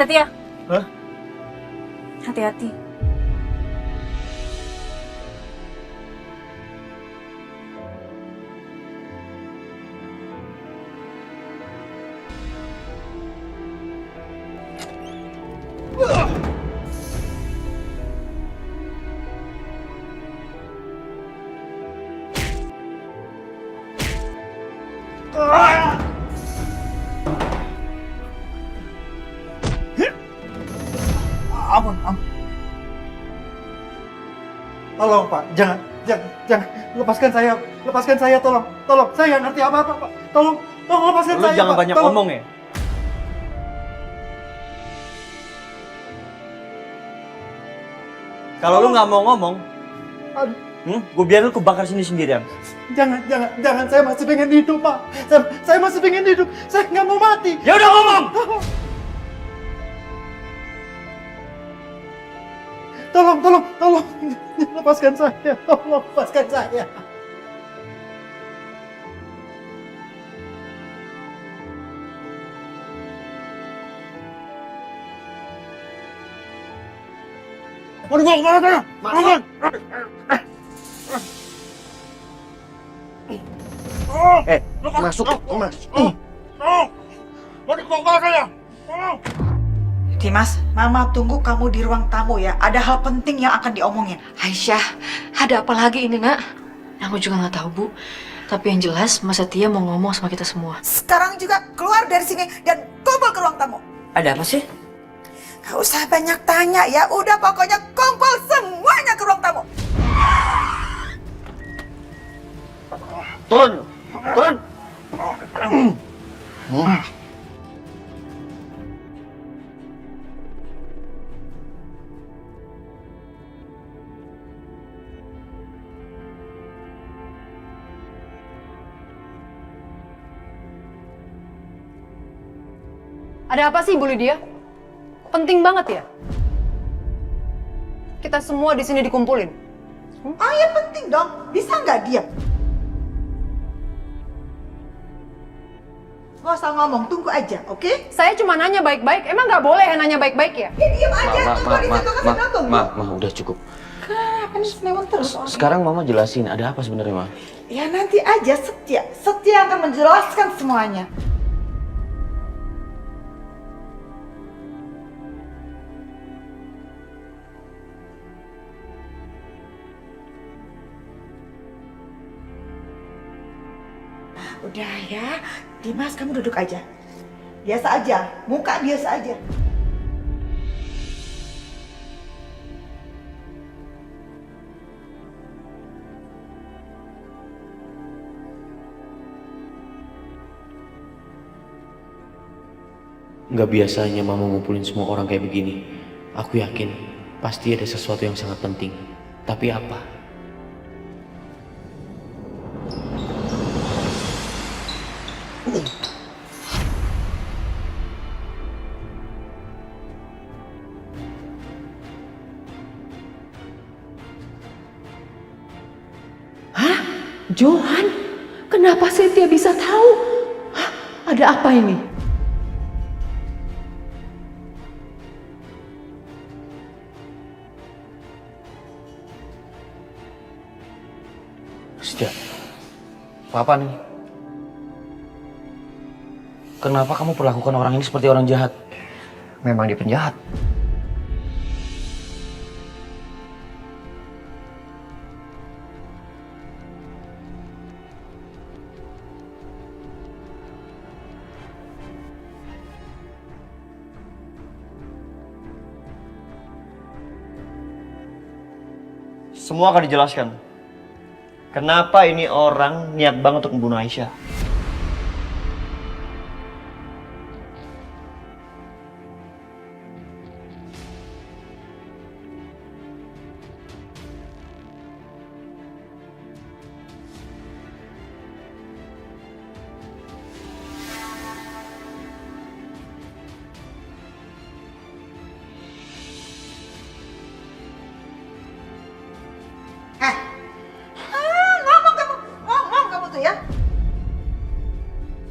Setia. Hah? Hati-hati. Ampun. Tolong Pak, jangan. Lepaskan saya, tolong. Saya nggak ngerti apa-apa Pak. Tolong lepaskan Lu saya jangan Pak. banyak Tolong. ngomong ya. Kalau lu nggak mau ngomong, Aduh, gue biarin lu kebakar sini sendirian. jangan. Saya masih pengen hidup Pak. Saya masih pengen hidup. Saya nggak mau mati. Ya udah ngomong. Tolong. Lepaskan saya. Tolong lepaskan saya. Mau dibawa kemana saya? Masuk, Mas. Mau dibawa kemana saya? Dimas, Mama tunggu kamu di ruang tamu ya. Ada hal penting yang akan diomongin. Aisyah, ada apa lagi ini nak? Aku juga nggak tahu bu. Tapi yang jelas Mas Setia mau ngomong sama kita semua. Sekarang juga keluar dari sini dan kumpul ke ruang tamu. Ada apa sih? Gak usah banyak tanya ya. Udah pokoknya kumpul semuanya ke ruang tamu. Turun. Ada apa sih, Bu Lydia? Penting banget ya? Kita semua di sini dikumpulin. Oh ya penting dong. Bisa nggak diam? Gak usah ngomong, tunggu aja, oke? Saya cuma nanya baik-baik. Emang nggak boleh ya nanya baik-baik ya? Ya diam aja, tunggu di situ kasih tahu tunggu. Ma, udah cukup. Kan senewon terus. Sekarang Mama jelasin ada apa sebenarnya, Ma? Ya nanti aja Setia akan menjelaskan semuanya. Udah ya, Dimas kamu duduk aja. Biasa aja, muka biasa aja. Nggak biasanya Mama ngumpulin semua orang kayak begini. Aku yakin pasti ada sesuatu yang sangat penting. Tapi apa? Johan, kenapa Setia bisa tahu? Hah, ada apa ini? Setia, Papa nih. Kenapa kamu perlakukan orang ini seperti orang jahat? Memang dia penjahat. Semua akan dijelaskan. Kenapa ini orang niat banget untuk membunuh Aisyah? Ngomong kamu tuh ya.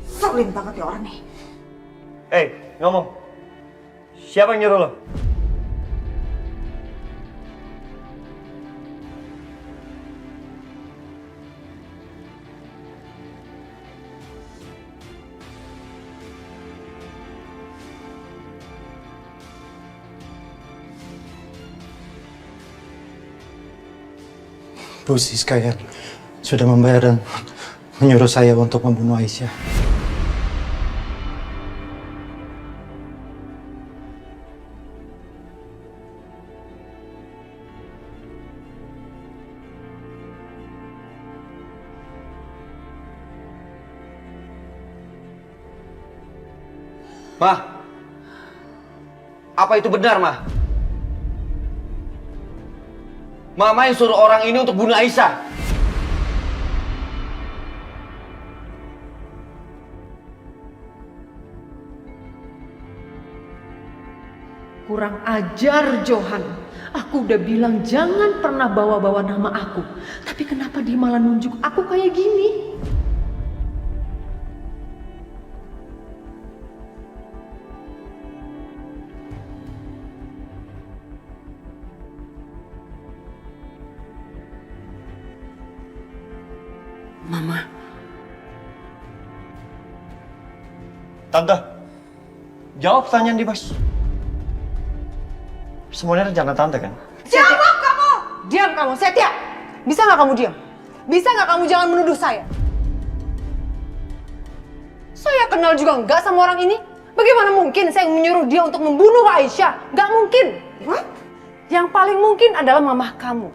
Selin banget ya orang nih. Ngomong. Siapa yang nyuruh lo? Bu Siska yang sudah membayar dan menyuruh saya untuk membunuh Aisyah. Ma, apa itu benar, Ma? Mama yang suruh orang ini untuk bunuh Aisyah. Kurang ajar, Johan. Aku udah bilang jangan pernah bawa-bawa nama aku. Tapi kenapa dia malah nunjuk aku kayak gini? Mama. Tante, jawab pertanyaan Dimas. Semuanya rencana tante kan? Jawab kamu! Diam kamu, Setia! Bisa nggak kamu diam? Bisa nggak kamu jangan menuduh saya? Saya kenal juga nggak sama orang ini? Bagaimana mungkin saya menyuruh dia untuk membunuh Aisyah? Nggak mungkin! What? Yang paling mungkin adalah mamah kamu,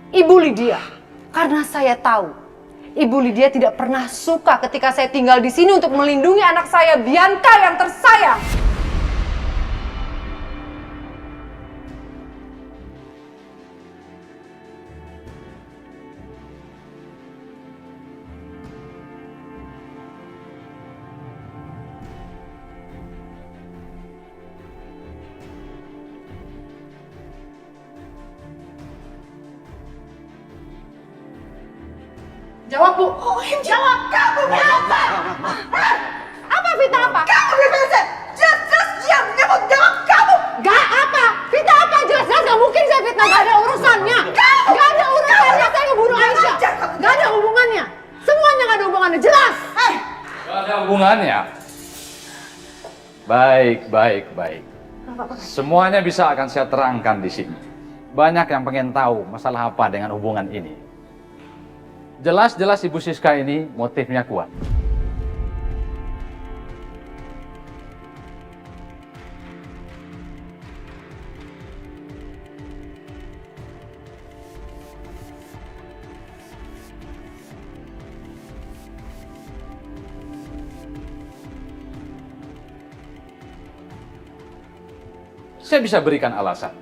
Ibu Lydia. Karena saya tahu, Ibu Lydia tidak pernah suka ketika saya tinggal di sini untuk melindungi anak saya, Bianca yang tersayang. Jawab, Bu. Oh, jawab kamu apa? Apa Vita apa? Kamu bebas. Jelas diam, jawab kamu. Gak apa? Vita apa? Jelas-jelas gak mungkin saya fitnah. Gak ada urusannya. Gak ada urusannya saya ngebunuh Aisyah. Gak ada hubungannya. Semuanya gak ada hubungannya. Jelas. Gak ada hubungannya. Baik. Semuanya bisa akan saya terangkan di sini. Banyak yang pengen tahu masalah apa dengan hubungan ini. Jelas-jelas Ibu Siska ini motifnya kuat. Saya bisa berikan alasan.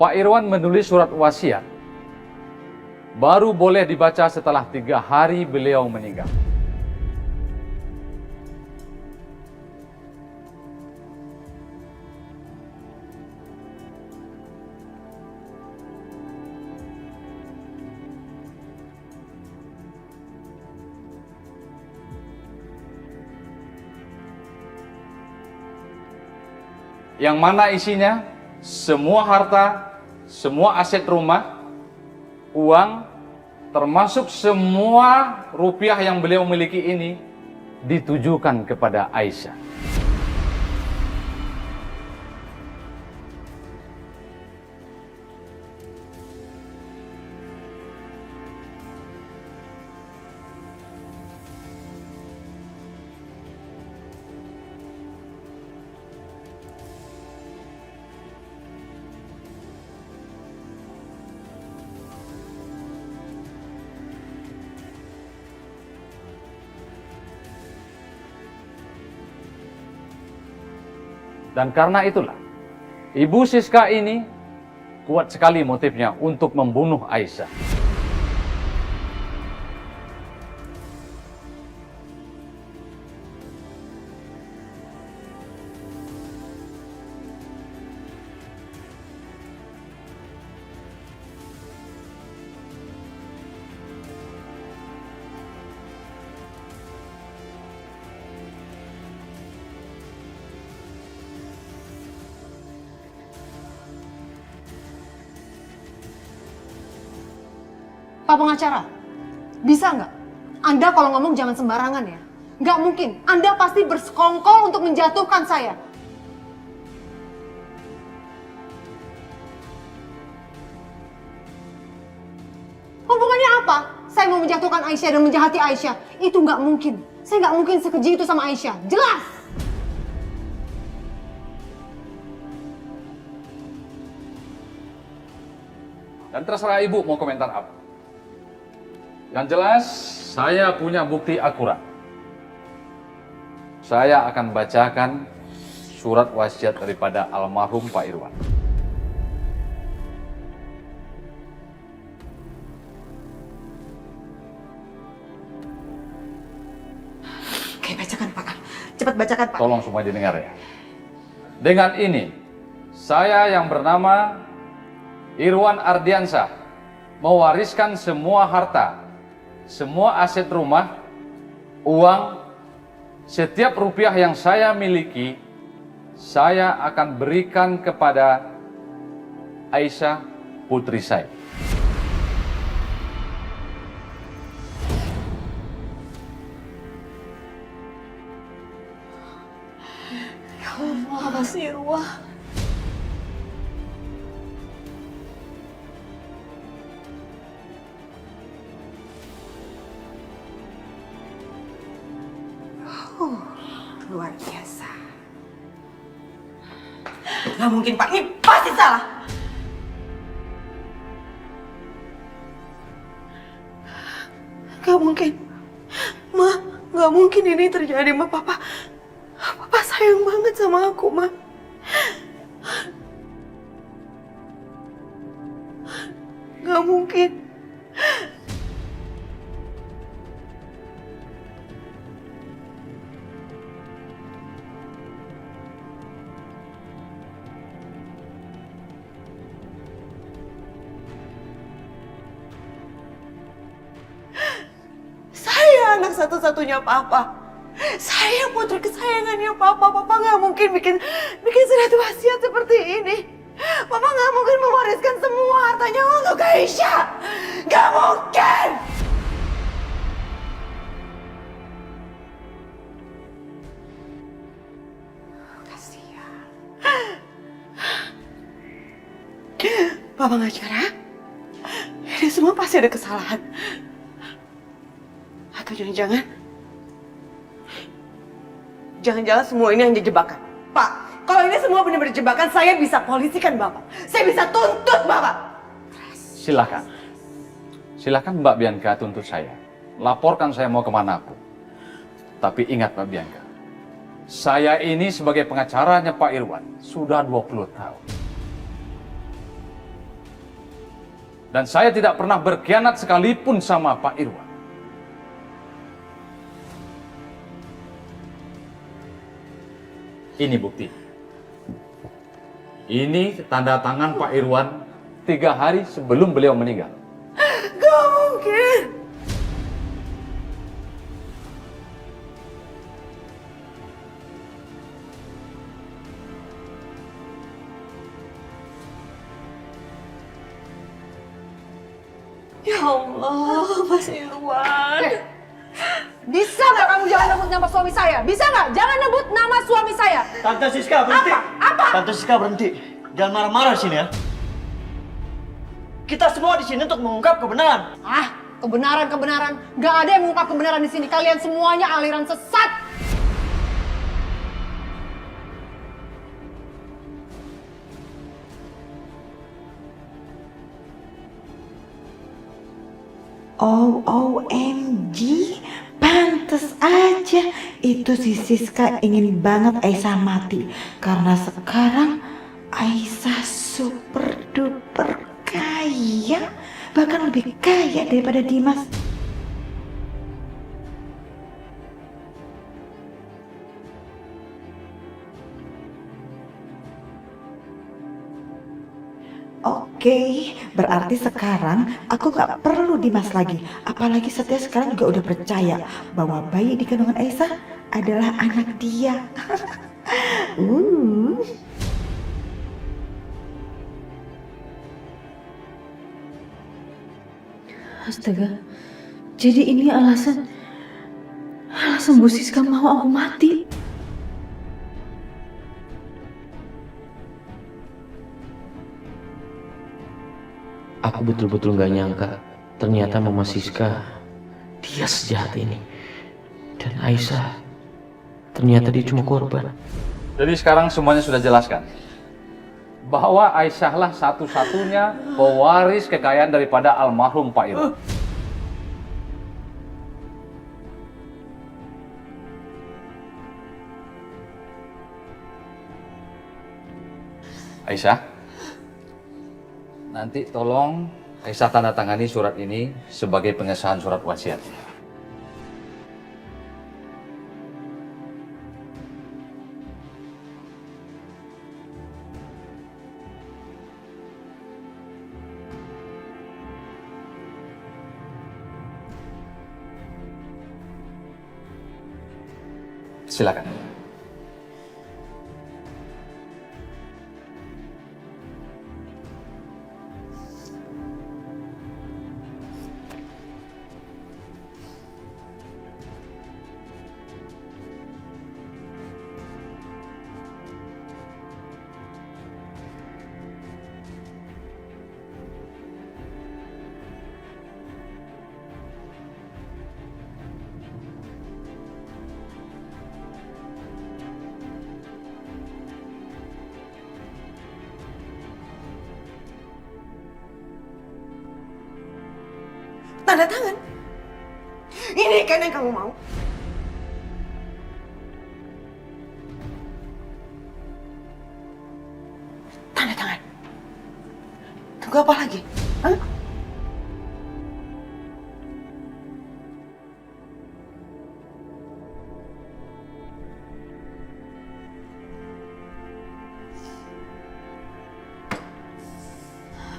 Pak Irwan menulis surat wasiat baru boleh dibaca setelah 3 hari beliau meninggal. Yang mana isinya semua harta, semua aset rumah, uang, termasuk semua rupiah yang beliau miliki ini ditujukan kepada Aisyah. Dan karena itulah, Ibu Siska ini kuat sekali motifnya untuk membunuh Aisyah. Pak pengacara, bisa nggak? Anda kalau ngomong jangan sembarangan ya. Nggak mungkin, Anda pasti bersekongkol untuk menjatuhkan saya. Hubungannya apa? Saya mau menjatuhkan Aisyah dan menjahati Aisyah. Itu nggak mungkin. Saya nggak mungkin sekeji itu sama Aisyah. Jelas! Dan terserah ibu mau komentar apa. Yang jelas, saya punya bukti akurat. Saya akan bacakan surat wasiat daripada almarhum Pak Irwan. Oke, bacakan Pak. Cepat bacakan Pak. Tolong semua didengar ya. Dengan ini, saya yang bernama Irwan Ardiansyah mewariskan semua harta, semua aset rumah, uang, setiap rupiah yang saya miliki, saya akan berikan kepada Aisyah putri saya. Ya Allah, Mas Irwan. Luar biasa. Gak mungkin Pak, ini pasti salah. Gak mungkin. Ma, gak mungkin ini terjadi, Ma. Papa sayang banget sama aku, Ma. Gak mungkin. Saya anak satu-satunya Papa. Saya putri kesayangannya Papa. Papa nggak mungkin bikin surat wasiat seperti ini. Papa nggak mungkin mewariskan semua hartanya untuk Aisyah. Nggak mungkin. Kasihan. Pak pengacara, ini semua pasti ada kesalahan. Atau jangan-jangan semua ini hanya jebakan. Pak, kalau ini semua benar-benar jebakan, saya bisa polisikan Bapak. Saya bisa tuntut Bapak. Silakan. Silakan Mbak Bianca tuntut saya. Laporkan saya mau kemanapun. Tapi ingat Mbak Bianca, saya ini sebagai pengacaranya Pak Irwan sudah 20 tahun. Dan saya tidak pernah berkhianat sekalipun sama Pak Irwan. Ini bukti. Ini tanda tangan Pak Irwan 3 hari sebelum beliau meninggal. Gak mungkin. Ya Allah, Mas Irwan. Bisa nggak kamu jangan nebut nama suami saya? Bisa nggak? Jangan nebut nama suami saya. Tante Siska berhenti. Apa? Tante Siska berhenti. Jangan marah-marah di sini ya. Kita semua di sini untuk mengungkap kebenaran. Kebenaran. Nggak ada yang mengungkap kebenaran di sini. Kalian semuanya aliran sesat. OMG, pantes aja itu si Siska ingin banget Aisyah mati. Karena sekarang Aisyah super duper kaya, bahkan lebih kaya daripada Dimas. Oke, berarti sekarang aku gak perlu Dimas lagi. Apalagi Setia sekarang juga udah percaya bahwa bayi di kandungan Aisyah adalah anak dia. Astaga. Jadi ini alasan Bu Siska mau aku mati. Aku betul-betul gak nyangka ternyata Mama Siska dia sejahat ini. Dan Aisyah ternyata dia cuma korban. Jadi sekarang semuanya sudah jelaskan bahwa Aisyahlah satu-satunya pewaris kekayaan daripada almarhum Pak Irwan. Aisyah, nanti tolong Aisyah tanda tangani surat ini sebagai pengesahan surat wasiat. Silakan. Tanda tangan. Ini kan yang kamu mau. Tanda tangan. Tunggu apa lagi? Hah?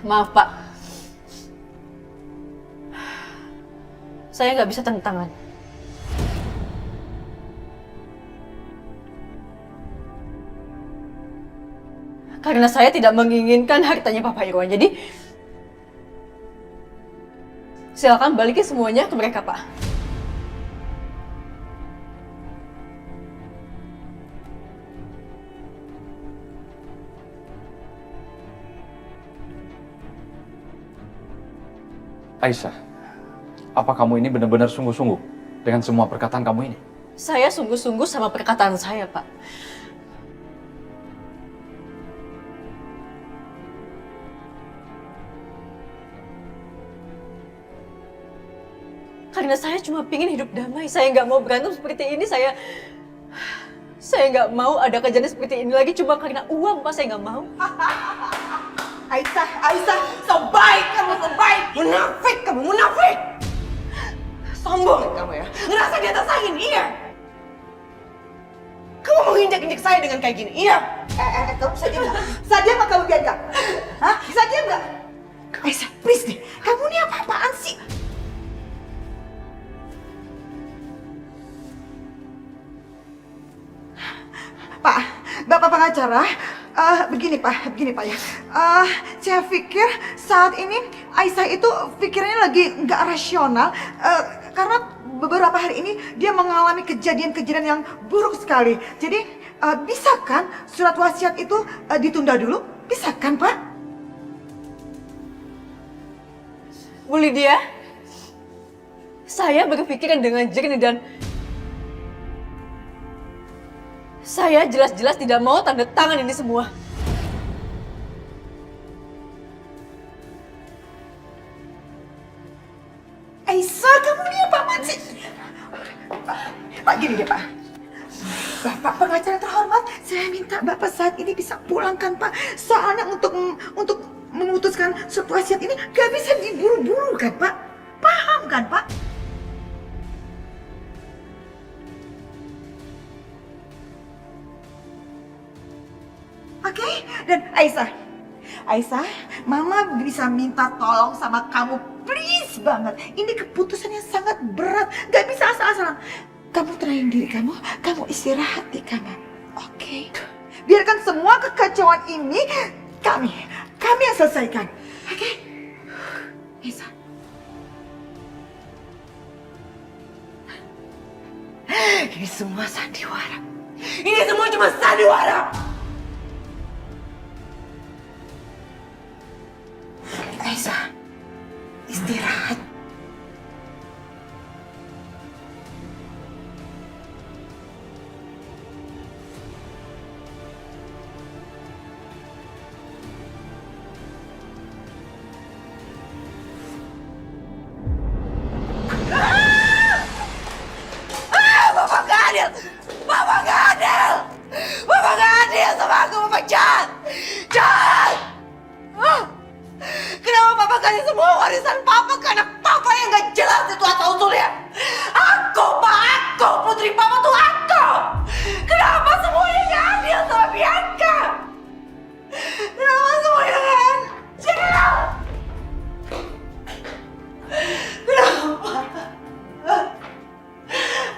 Maaf, Pak. Saya nggak bisa tanda tangan. Karena saya tidak menginginkan hartanya Papa Irwan. Jadi, silakan balikin semuanya ke mereka, Pak. Aisyah, apa kamu ini benar-benar sungguh-sungguh dengan semua perkataan kamu ini? Saya sungguh-sungguh sama perkataan saya, Pak. Karena saya cuma pingin hidup damai. Saya nggak mau berantem seperti ini. Saya nggak mau ada kejadian seperti ini lagi cuma karena uang, Pak. Saya nggak mau. Aisyah, so baik kamu, so baik. Munafik kamu, munafik. Sombong kamu ya, ngerasa di atas angin, iya. Kamu mau injak-injak saya dengan kayak gini, iya. Kamu bisa diam gak? Bisa diam gak kamu, Bianca? Hah? Bisa diam gak? Aisyah, please deh, kamu ini apa-apaan sih? Pak, Bapak pengacara, begini Pak ya. Saya pikir saat ini Aisyah itu pikirannya lagi nggak rasional karena beberapa hari ini dia mengalami kejadian-kejadian yang buruk sekali. Jadi bisa kan surat wasiat itu ditunda dulu? Bisa kan Pak? Bu Lydia, saya berpikiran dengan jernih dan saya jelas-jelas tidak mau tanda tangan ini semua. Aisyah, kamu ini apa-apaan sih? Pak, gini deh Pak. Bapak pengacara terhormat, saya minta Bapak saat ini bisa pulangkan Pak. Soalnya untuk memutuskan surat wasiat ini gak bisa diburu-buru kan Pak? Paham kan Pak? Oke, dan Aisyah, Mama bisa minta tolong sama kamu, please banget. Ini keputusannya sangat berat, gak bisa asal-asalan. Kamu tenangin diri kamu istirahat di kamar, oke? Biarkan semua kekacauan ini kami yang selesaikan, oke? Aisyah, Ini semua sandiwara. Ini semua cuma sandiwara. Aisyah, istirahat. Bapak gak adil! Bapak gak adil! Bapak gak adil sama aku, Bapak jahat! Jahat! Kenapa Papa kasih semua warisan Papa ke anak Papa yang gak jelas itu asal-usulnya? Aku, Pak! Aku! Putri Papa tuh aku! Kenapa semuanya gak adil sama Bianca? Kenapa semuanya gak adil? Kenapa?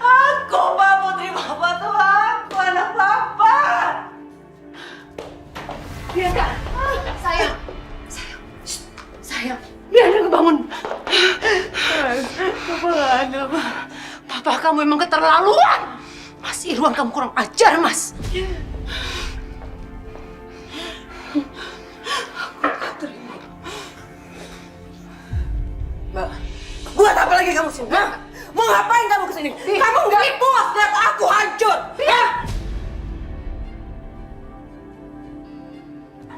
Aku, Pak! Putri Papa tuh aku! Anak Papa! Bianca! Sayang! Sayang, Bianca bangun. Papa gak ada, Pak. Papa kamu emang keterlaluan. Mas Irwan, kamu kurang ajar, Mas. Mbak, buat apa lagi kamu sini? Hah? Mau ngapain kamu kesini? Kamu nggak puas lihat aku hancur? Hah?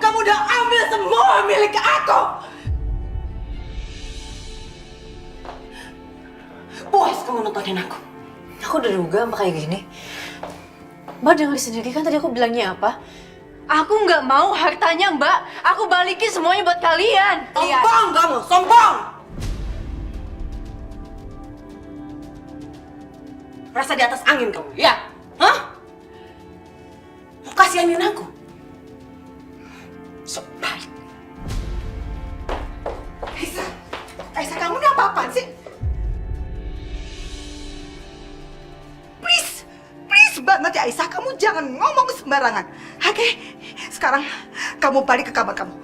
Kamu udah ambil semua milik aku. Puas kamu nontonin aku? Aku udah duga Mbak kayak gini. Mbak dengar sendiri kan tadi aku bilangnya apa? Aku nggak mau hartanya, Mbak. Aku balikin semuanya buat kalian. Sombong kamu, sombong! Rasa di atas angin kamu, ya? Hah? Mau kasihanin aku? So baik. Aisyah, kamu ini apa-apaan sih? Please banget ya Aisyah, kamu jangan ngomong sembarangan. Oke? Sekarang kamu balik ke kamar kamu.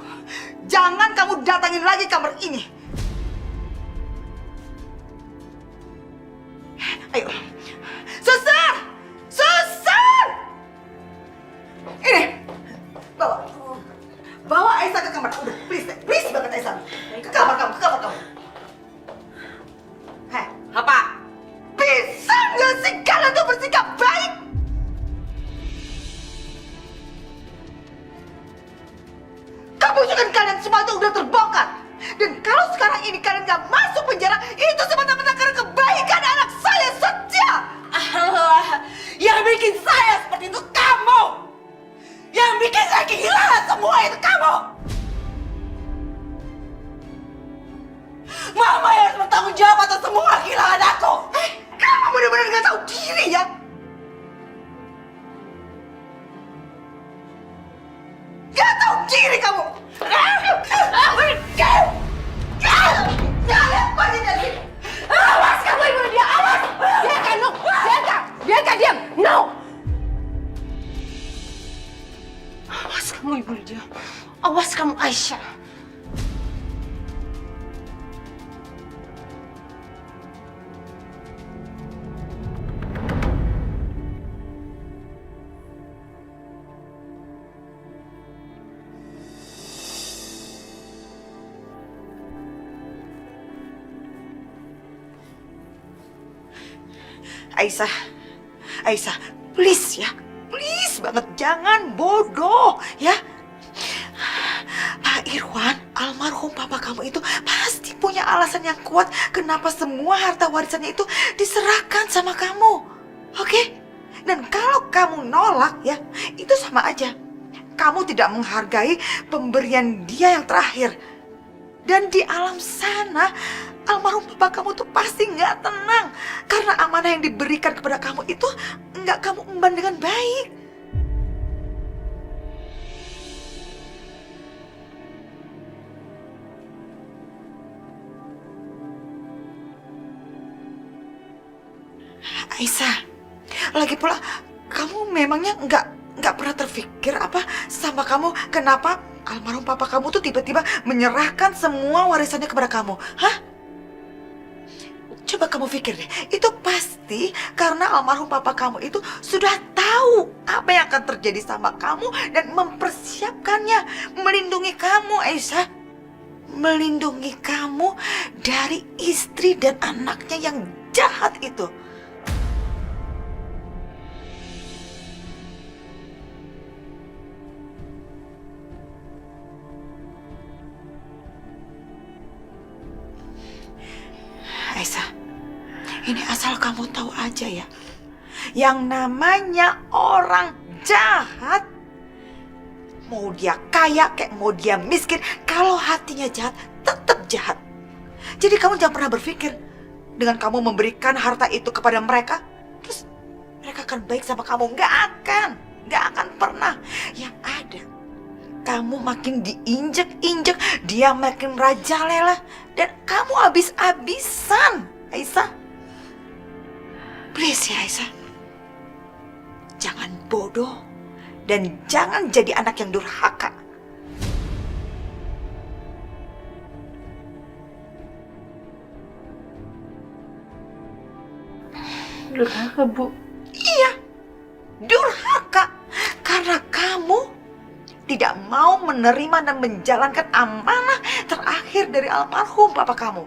Jangan kamu datangin lagi kamar ini. Ayo. Suster! Suster! Ini. Bawa Aisyah ke kamar. Udah, please banget Aisyah. Ke kamar kamu, ke kamar kamu. Hei, apa? Bisa nggak sih kalian tuh bersikap baik? Kebusukan kalian semua itu udah terbongkar. Dan kalau sekarang ini kalian nggak masuk penjara, itu semata-mata karena kebaikan anak saya Setia. Allah, yang bikin saya seperti itu kamu. Yang bikin saya kehilangan semua itu kamu. Mama yang harus bertanggung jawab atas semua kehilangan aku. Kamu benar-benar nggak tahu diri ya. Gak tahu diri kamu. Awas kamu ibu dia, awas. Biarkan, no. Biarkan diam. No. Awas kamu ibu dia. Awas kamu Aisyah. Aisyah, please ya, please banget jangan bodoh ya. Pak Irwan, almarhum papa kamu itu pasti punya alasan yang kuat kenapa semua harta warisannya itu diserahkan sama kamu, oke? Dan kalau kamu nolak ya, itu sama aja. Kamu tidak menghargai pemberian dia yang terakhir. Dan di alam sana, almarhum papa kamu tuh pasti nggak tenang. Karena amanah yang diberikan kepada kamu itu nggak kamu emban dengan baik. Aisyah, lagi pula kamu memangnya nggak pernah terpikir apa sama kamu kenapa almarhum papa kamu tuh tiba-tiba menyerahkan semua warisannya kepada kamu, hah? Coba kamu pikir deh, itu pasti karena almarhum papa kamu itu sudah tahu apa yang akan terjadi sama kamu dan mempersiapkannya, melindungi kamu, Aisyah. Melindungi kamu dari istri dan anaknya yang jahat itu. Aisyah, ini asal kamu tahu aja ya, yang namanya orang jahat, mau dia kaya kayak mau dia miskin, kalau hatinya jahat, tetap jahat. Jadi kamu jangan pernah berpikir dengan kamu memberikan harta itu kepada mereka, terus mereka akan baik sama kamu. Nggak akan pernah. Yang ada, kamu makin diinjek-injek, dia makin merajalela, dan kamu habis-habisan, Aisyah. Please ya Aisyah, jangan bodoh dan jangan jadi anak yang durhaka. Durhaka, Bu? Iya, durhaka. Karena kamu tidak mau menerima dan menjalankan amanah terakhir dari almarhum papa kamu.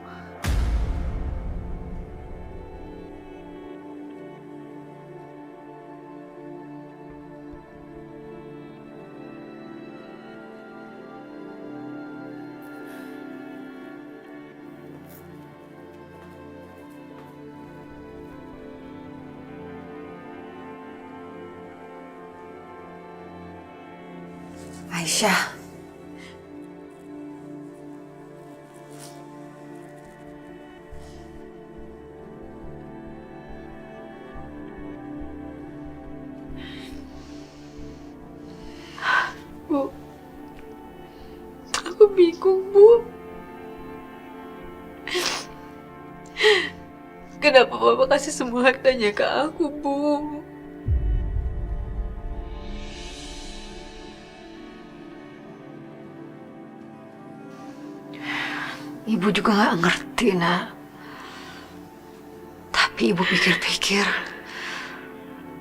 Aisyah, Bu, aku bingung, Bu. Kenapa Papa kasih semua hartanya ke aku, Bu? Ibu juga gak ngerti, Nak. Tapi Ibu pikir-pikir,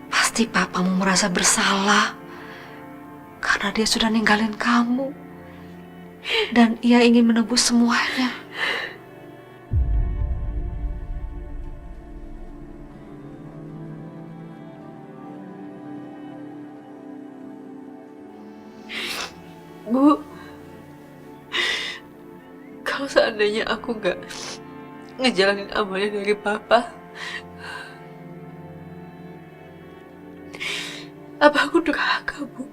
pasti papamu merasa bersalah karena dia sudah ninggalin kamu. Dan ia ingin menebus semuanya. Bu, kalau seandainya aku nggak ngejalanin amanah dari Papa, apa aku durhaka, Bu?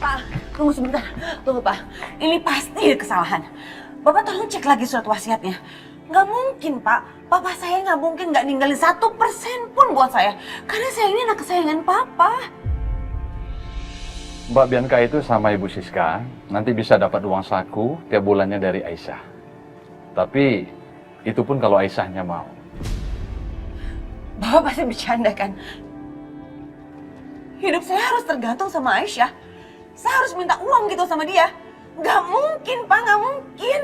Pak, tunggu sebentar. Tunggu, Pak. Ini pasti kesalahan. Bapak tolong cek lagi surat wasiatnya. Nggak mungkin, Pak. Papa saya nggak mungkin nggak ninggalin 1% pun buat saya. Karena saya ini anak kesayangan Papa. Mbak Bianca itu sama Ibu Siska nanti bisa dapat uang saku tiap bulannya dari Aisyah. Tapi itu pun kalau Aisyahnya mau. Bapak pasti bercanda kan? Hidup saya harus tergantung sama Aisyah. Saya harus minta uang gitu sama dia. Nggak mungkin, Pak, nggak mungkin.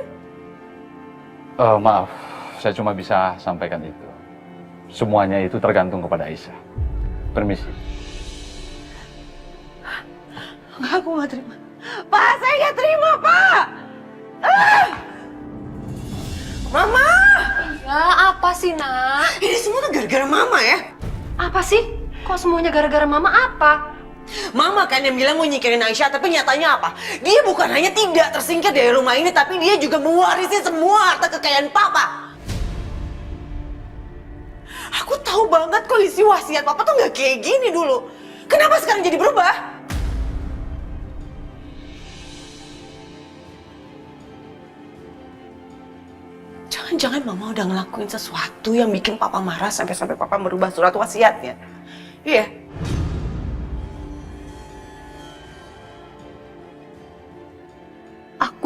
Maaf, saya cuma bisa sampaikan itu. Semuanya itu tergantung kepada Aisyah. Permisi. Nggak, aku nggak terima. Pak, saya nggak terima, Pak. Mama! Ya, apa sih, Nak? Ini semua tuh gara-gara Mama ya? Apa sih? Kok semuanya gara-gara Mama apa? Mama kan yang bilang mau nyingkirin Aisyah, tapi nyatanya apa? Dia bukan hanya tidak tersingkir dari rumah ini, tapi dia juga mewarisi semua harta kekayaan Papa. Aku tahu banget kondisi wasiat Papa tuh nggak kayak gini dulu. Kenapa sekarang jadi berubah? Jangan-jangan Mama udah ngelakuin sesuatu yang bikin Papa marah sampai Papa merubah surat wasiatnya. Iya.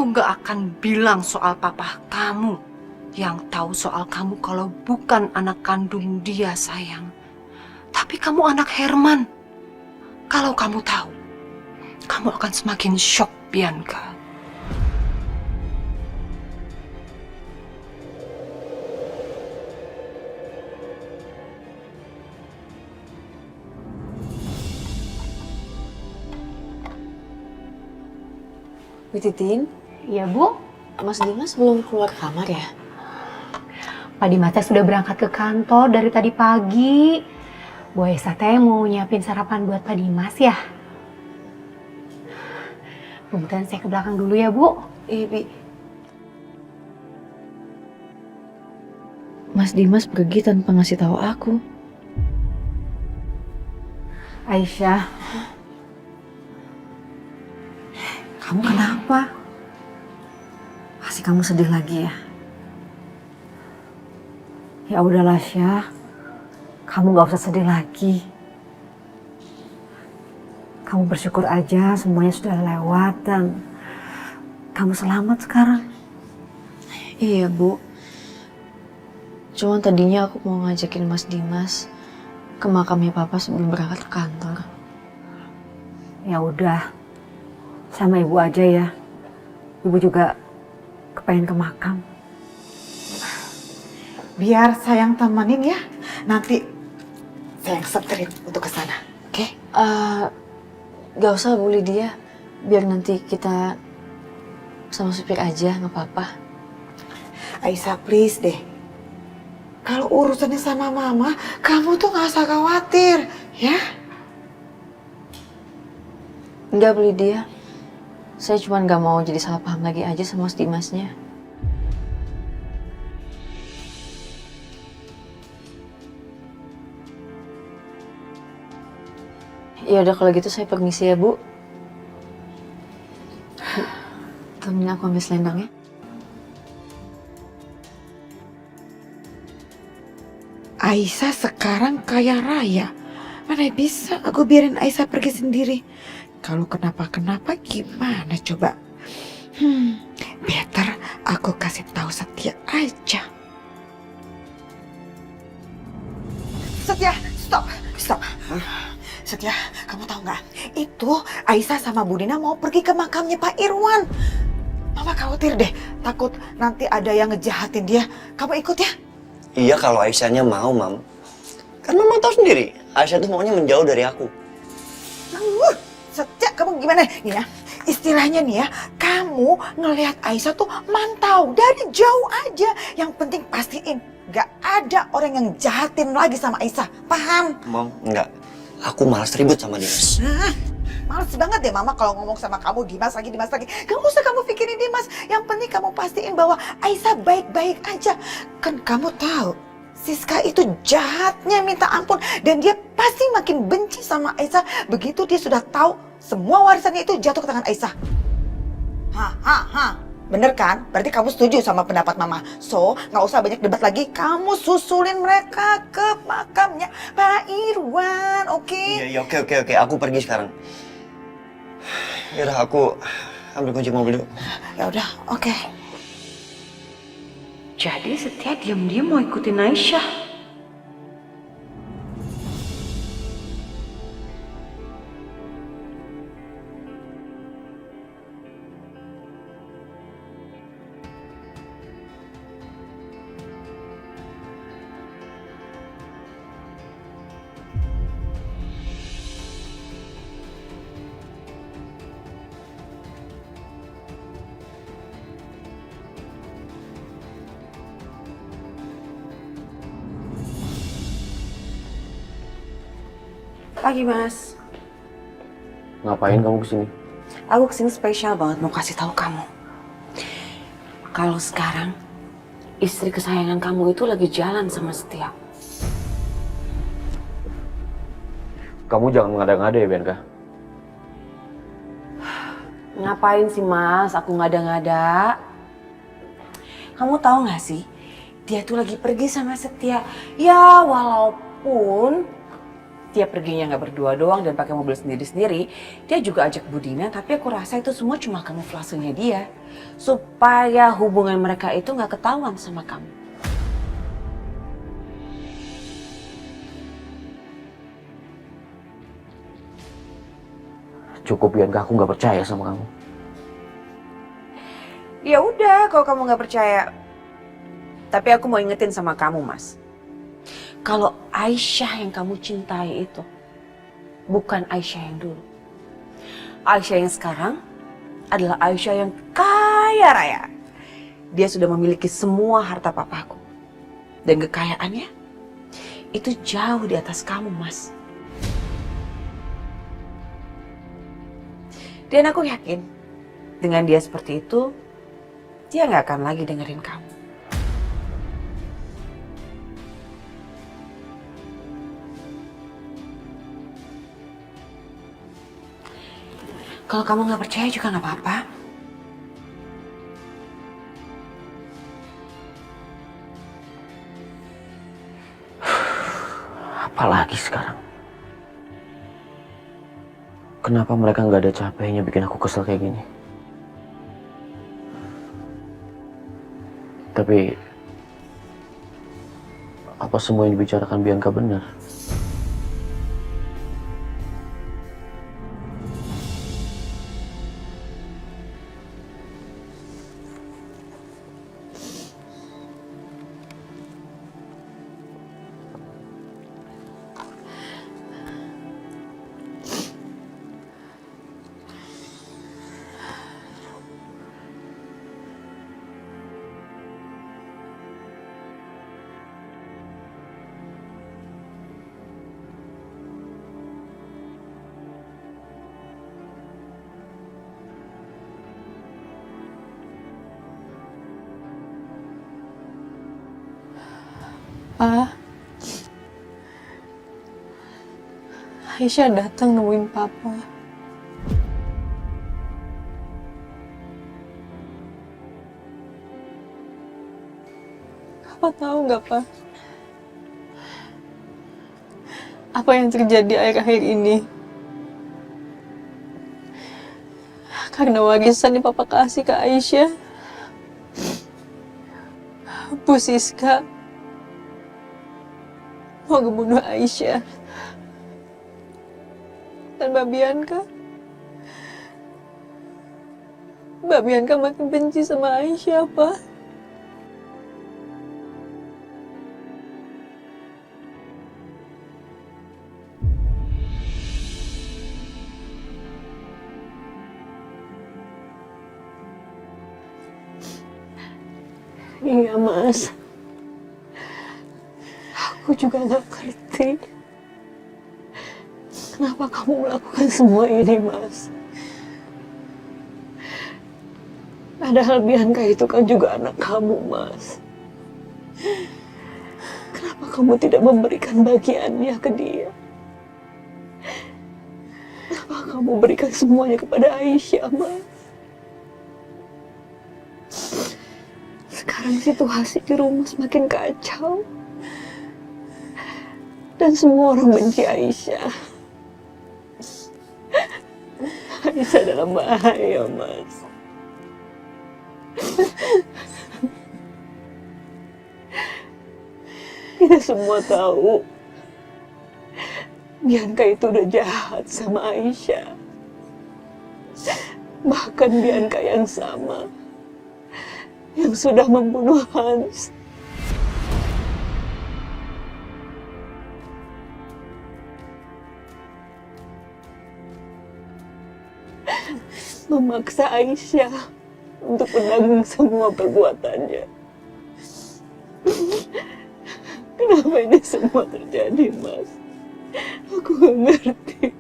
Aku nggak akan bilang soal papa kamu. Yang tahu soal kamu kalau bukan anak kandung dia, sayang. Tapi kamu anak Herman. Kalau kamu tahu, kamu akan semakin shock, Bianca. Bu Titin, Iya, Bu. Mas Dimas belum keluar kamar ya? Pak Dimas sudah berangkat ke kantor dari tadi pagi. Bu Aisyah teh mau nyiapin sarapan buat Pak Dimas ya. Punten, saya ke belakang dulu ya, Bu. Ibi. Mas Dimas pergi tanpa ngasih tahu aku. Aisyah, kamu kenapa? Pasti kamu sedih lagi ya? Ya udahlah Syah, kamu gak usah sedih lagi. Kamu bersyukur aja semuanya sudah lewat dan kamu selamat sekarang. Iya, Bu. Cuman tadinya aku mau ngajakin Mas Dimas ke makamnya Papa sebelum berangkat ke kantor. Ya udah, sama ibu aja ya. Ibu juga kepengen ke makam. Biar sayang temenin ya. Nanti sayang seterin untuk ke sana. Oke? Gak usah Bu Lydia. Biar nanti kita sama supir aja, gak apa-apa. Aisyah, please deh. Kalau urusannya sama mama, kamu tuh gak usah khawatir, ya? Enggak Bu Lydia. Saya cuma gak mau jadi salah paham lagi aja sama Mas Dimasnya. Ya udah kalau gitu saya permisi ya, Bu. Temenin aku ambil selendang ya. Aisyah sekarang kaya raya. Mana bisa aku biarin Aisyah pergi sendiri. Kalau kenapa-kenapa gimana coba? Better aku kasih tahu Setia aja. Setia, stop. Setia, kamu tahu nggak? Itu Aisyah sama Budina mau pergi ke makamnya Pak Irwan. Mama khawatir deh, takut nanti ada yang ngejahatin dia. Kamu ikut ya? Iya kalau Aisyahnya mau, Mam. Kan Mama tahu sendiri, Aisyah tuh maunya menjauh dari aku. Setia, kamu gimana? Nih ya, istilahnya nih ya, kamu ngelihat Aisyah tuh mantau dari jauh aja. Yang penting pastiin gak ada orang yang jahatin lagi sama Aisyah. Paham? Mam, enggak. Aku malas ribut sama Dimas. Males banget deh Mama kalau ngomong sama kamu Dimas lagi. Gak usah kamu pikirin Dimas. Yang penting kamu pastiin bahwa Aisyah baik-baik aja. Kan kamu tahu, Siska itu jahatnya minta ampun. Dan dia pasti makin benci sama Aisyah begitu dia sudah tahu semua warisannya itu jatuh ke tangan Aisyah. Bener kan? Berarti kamu setuju sama pendapat Mama. So, gak usah banyak debat lagi. Kamu susulin mereka ke makamnya Pak Irwan, oke? Iya, oke. Aku pergi sekarang. Yaudah, aku ambil kunci mobil dulu. Ya udah, oke. Jadi Setia diam-diam mau ikutin Aisyah. Pagi Mas. Ngapain kamu kesini? Aku kesini spesial banget mau kasih tahu kamu. Kalau sekarang istri kesayangan kamu itu lagi jalan sama Setia. Kamu jangan mengada-ngada ya, Bianca. Ngapain sih Mas? Aku ngada-ngada. Kamu tahu nggak sih? Dia tuh lagi pergi sama Setia. Ya walaupun Dia perginya nggak berdua doang dan pakai mobil sendiri-sendiri. Dia juga ajak Budina, tapi aku rasa itu semua cuma kamuflasenya dia. Supaya hubungan mereka itu nggak ketahuan sama kamu. Cukup Bianca, aku nggak percaya sama kamu. Ya udah, kalau kamu nggak percaya. Tapi aku mau ingetin sama kamu, Mas. Kalau Aisyah yang kamu cintai itu bukan Aisyah yang dulu. Aisyah yang sekarang adalah Aisyah yang kaya raya. Dia sudah memiliki semua harta papaku. Dan kekayaannya itu jauh di atas kamu, Mas. Dan aku yakin dengan dia seperti itu, dia nggak akan lagi dengerin kamu. Kalau kamu nggak percaya juga nggak apa-apa. Apalagi sekarang? Kenapa mereka nggak ada capeknya bikin aku kesel kayak gini? Tapi apa semua yang dibicarakan Bianca benar? Pa, Aisyah datang nemuin Papa. Papa tahu nggak, Pa? Apa yang terjadi akhir-akhir ini? Karena warisan yang Papa kasih ke Aisyah, Bu Siska mau ngebunuh Aisyah. Dan Mbak Bianca makin benci sama Aisyah, Pak. Iya, Mas. Aku juga gak ngerti kenapa kamu melakukan semua ini, Mas. Padahal Bianca itu kan juga anak kamu, Mas. Kenapa kamu tidak memberikan bagiannya ke dia? Kenapa kamu berikan semuanya kepada Aisyah, Mas? Sekarang situasi di rumah semakin kacau. Dan semua orang benci Aisyah. Aisyah dalam bahaya, Mas. Kita semua tahu Bianca itu udah jahat sama Aisyah. Bahkan Bianca yang sama yang sudah membunuh Hans. Memaksa Aisyah untuk menanggung semua perbuatannya. Kenapa ini semua terjadi, Mas? Aku gak ngerti.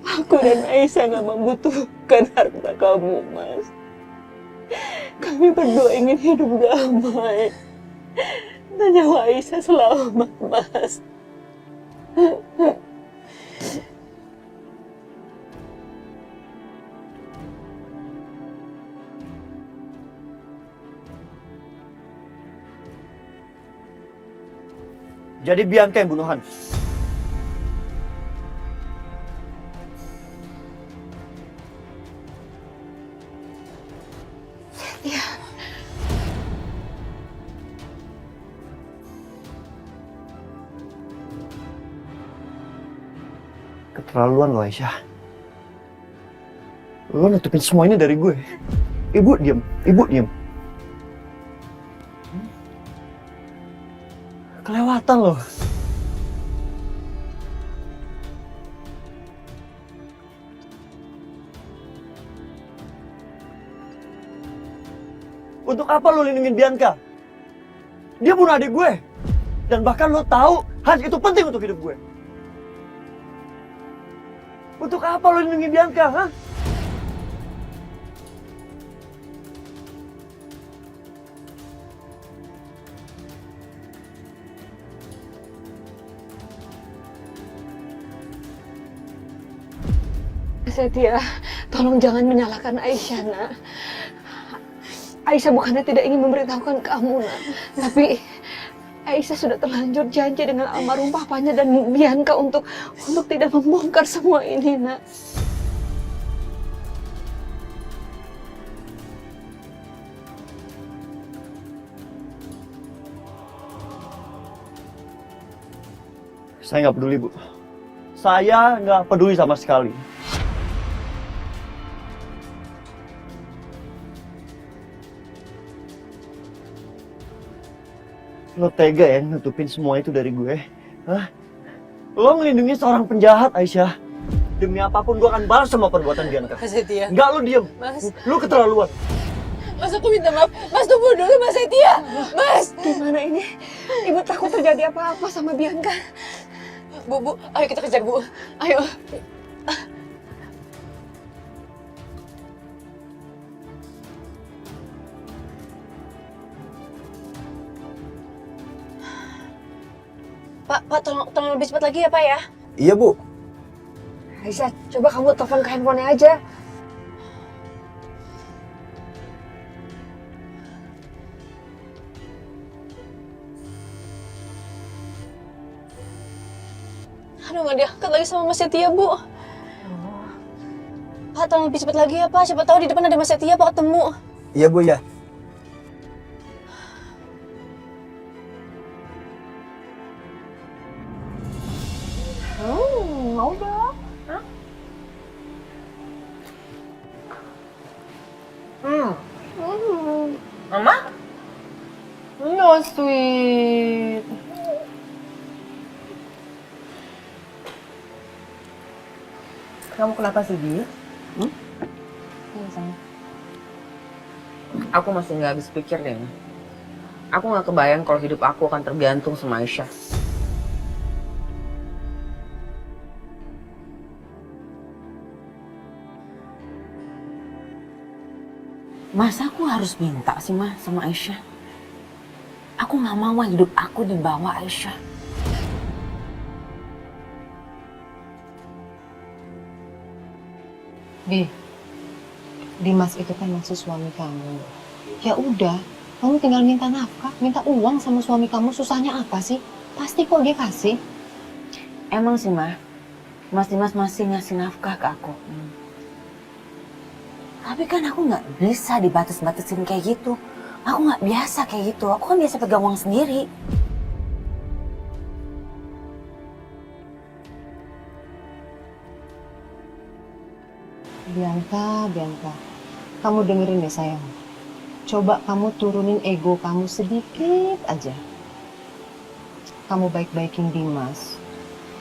Aku dan Aisyah gak membutuhkan harta kamu, Mas. Kami berdua ingin hidup damai. Dan nyawa Aisyah selamat, Mas. Jadi Bianca yang bunuh Hans. Iya. Keterlaluan lo, Aisyah. Lo nutupin semua ini dari gue. Ibu diam, ibu diam. Kelewatan lo. Untuk apa lo lindungin Bianca? Dia bunuh adik gue. Dan bahkan lo tahu Hans itu penting untuk hidup gue. Untuk apa lo lindungi Bianca, ha? Setia, tolong jangan menyalahkan Aisyah, nak. Aisyah bukannya tidak ingin memberitahukan kamu, nak. Tapi Aisyah sudah terlanjur janji dengan almarhum papanya dan Bianca untuk tidak membongkar semua ini, nak. Saya nggak peduli, Bu. Saya nggak peduli sama sekali. Lo tega ya nutupin semua itu dari gue? Hah? Lo melindungi seorang penjahat, Aisyah. Demi apapun gue akan balas sama perbuatan Bianca. Mas Setia. Enggak, lo diem. Mas. Lo keterlaluan. Mas, aku minta maaf. Mas, tunggu dulu, Mas Setia. Mas. Gimana ini? Ibu takut terjadi apa-apa sama Bianca. Bu, ayo kita kejar, Bu. Ayo. Pak, tolong lebih cepat lagi ya, Pak ya. Iya, Bu. Aisyah, coba kamu telepon ke handphonenya aja. Aduh, nggak diangkat lagi sama Mas Setia, Bu. Pak, tolong lebih cepat lagi ya, Pak. Siapa tahu di depan ada Mas Setia, Pak, ketemu. Iya, Bu, ya. Mau dong. Hah? Mama? No, sweet. Kamu kenapa sedih? Aku masih nggak habis pikir deh. Aku nggak kebayang kalau hidup aku akan tergantung sama Aisyah. Masa aku harus minta sih, Ma, sama Aisyah? Aku nggak mau hidup aku dibawa Aisyah. Dimas itu kan masih suami kamu. Ya udah, kamu tinggal minta nafkah, minta uang sama suami kamu. Susahnya apa sih? Pasti kok dia kasih. Emang sih, Ma, Mas Dimas masih ngasih nafkah ke aku. Tapi kan aku nggak bisa dibatas-batasin kayak gitu. Aku nggak biasa kayak gitu. Aku kan biasa pegang uang sendiri. Bianca, kamu dengerin deh sayang. Coba kamu turunin ego kamu sedikit aja. Kamu baik-baikin Dimas.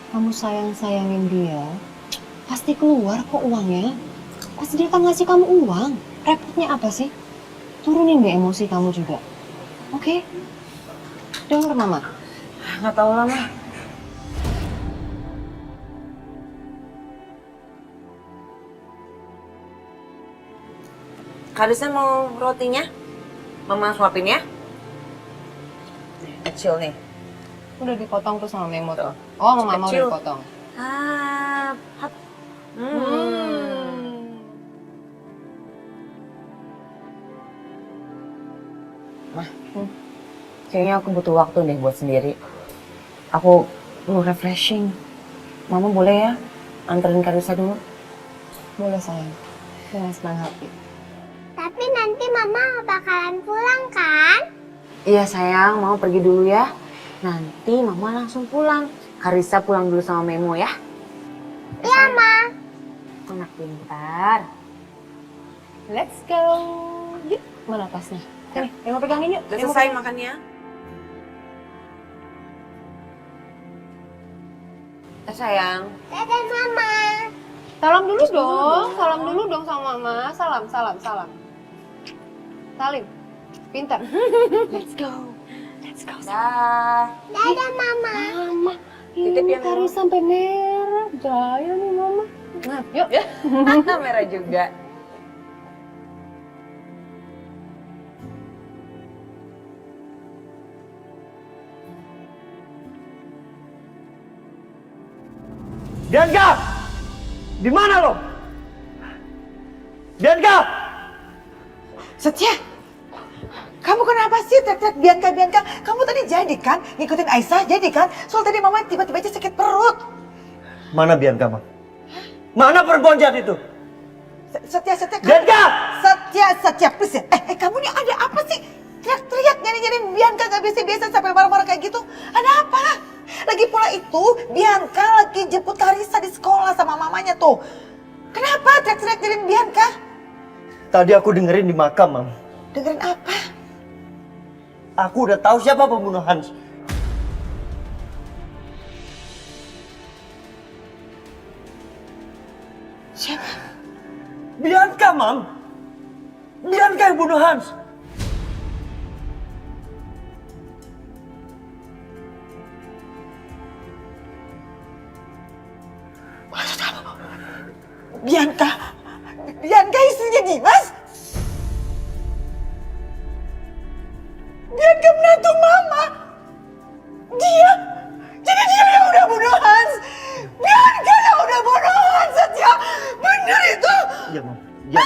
Kamu sayang-sayangin dia. Pasti keluar kok uangnya. Pasti dia akan ngasih kamu uang. Repotnya apa sih? Turunin deh emosi kamu juga. Oke? Dengar Mama. Nggak tahu lah, Ma. Kadisnya mau rotinya? Mama suapin ya? Kecil nih. Udah dipotong tuh sama Memo tuh. Oh, sama Mama udah dipotong. Hap. Mah, kayaknya aku butuh waktu deh buat sendiri. Aku perlu refreshing. Mama boleh ya anterin Karisa dulu? Boleh sayang. Dengan senang hati. Tapi Tapi nanti Mama bakalan pulang kan? Iya sayang, Mama pergi dulu ya. Nanti Mama langsung pulang. Karissa pulang dulu sama Memo ya. Iya, Ma. Anak pintar. Let's go. Yuk, mana tasnya? Sini, Memo pegangin yuk. Udah Memo selesai pegangin. makannya? Sayang. Dadah, Mama. Salam dulu dong sama Mama. Salam. Salim. Pintar. Let's go. Dah. Dadah, Mama. Mama, Titip ini ya, taruh Memo. sampai merah. Jaya nih Mama. Nah, yuk. Merah juga. Bianca! Di mana lo? Bianca! Setia, kamu kenapa sih teriak-teriak Bianca? Kamu tadi jadi kan ngikutin Aisyah, jadi kan? Soal tadi Mama tiba-tiba aja sakit perut. Mana Bianca, Mam? Mana perempuan jahat itu? Setia, Bianca! Setia, please ya. Kamu nih ada apa sih? Teriak-teriak nyari-nyari Bianca gak biasa-biasa sampai marah-marah kayak gitu. Ada apa? Lagi pula itu Bianca lagi jemput Karissa di sekolah sama mamanya tuh. Kenapa teriak-teriak nyariin Bianca? Tadi aku dengerin di makam, Mam. Dengerin apa? Aku udah tahu siapa pembunuh Hans. Siapa? Bianca, Mam. Bianca yang bunuh Hans. Maksud kamu? Bianca istrinya Dimas? Bianca menantu Mama? Jadi dia yang udah bunuh Hans? Bianca yang udah bunuh Hans, Setia? Bener itu? Iya, Mam. Iya.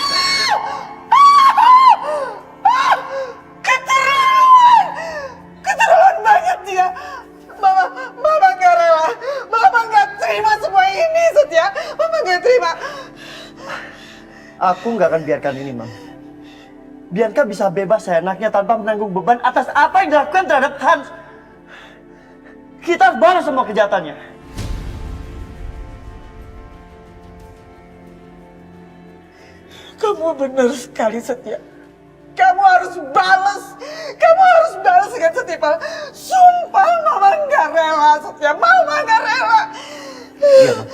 Keterlaluan banget dia. Mama gak rela. Mama gak terima semua ini, Setia. Mama gak terima. Aku nggak akan biarkan ini, Mam. Bianca bisa bebas seenaknya tanpa menanggung beban atas apa yang dilakukan terhadap Hans. Kita harus balas semua kejahatannya. Kamu benar sekali, Setia. Kamu harus balas. Kamu harus balas dengan setimpal. Sumpah Mama gak rela, Setia. Mama gak rela. Iya, Mam.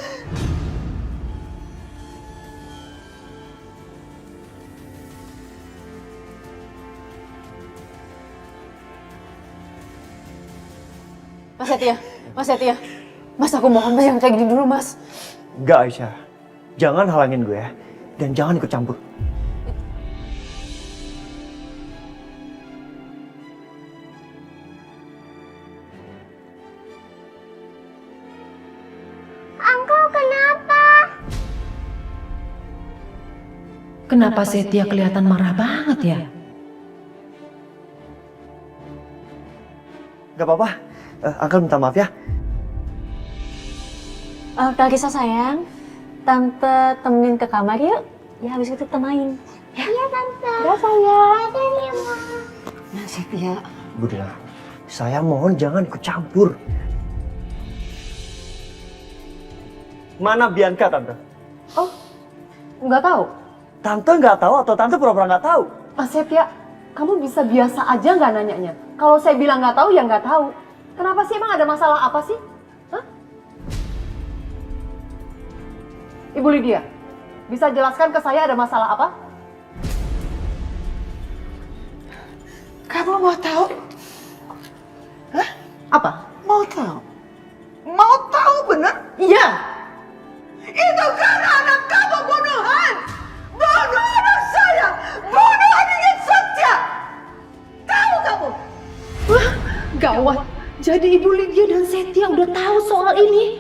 Mas Setia. Mas, aku mohon Mas, jangan kayak gini dulu, Mas. Enggak, Aisyah. Jangan halangin gue ya. Dan jangan ikut campur. Uncle, kenapa? Kenapa Setia kelihatan marah banget ya? Gak apa-apa. Uncle minta maaf ya. Kak Kisah sayang, Tante temenin ke kamar yuk. Ya habis itu kita main. Ya. Iya, Tante. Udah sayang. Dadah, Mama. Nah, Setia. Bunda, saya mohon jangan ikut campur. Mana Bianca, Tante? Oh, nggak tahu. Tante nggak tahu atau Tante pura-pura nggak tahu? Mas Setia, kamu bisa biasa aja nggak nanyanya? Kalau saya bilang nggak tahu, ya nggak tahu. Kenapa sih, emang ada masalah apa sih? Hah? Ibu Lydia, bisa jelaskan ke saya ada masalah apa? Kamu mau tahu? Hah? Apa? Mau tahu? Mau tahu bener? Iya. Itu karena anak kamu bunuhan! Bunuh anak saya! Bunuh adiknya Setia! Tahu kamu? Wah, gawat. Jadi Ibu Lydia dan Setia udah tahu soal ini.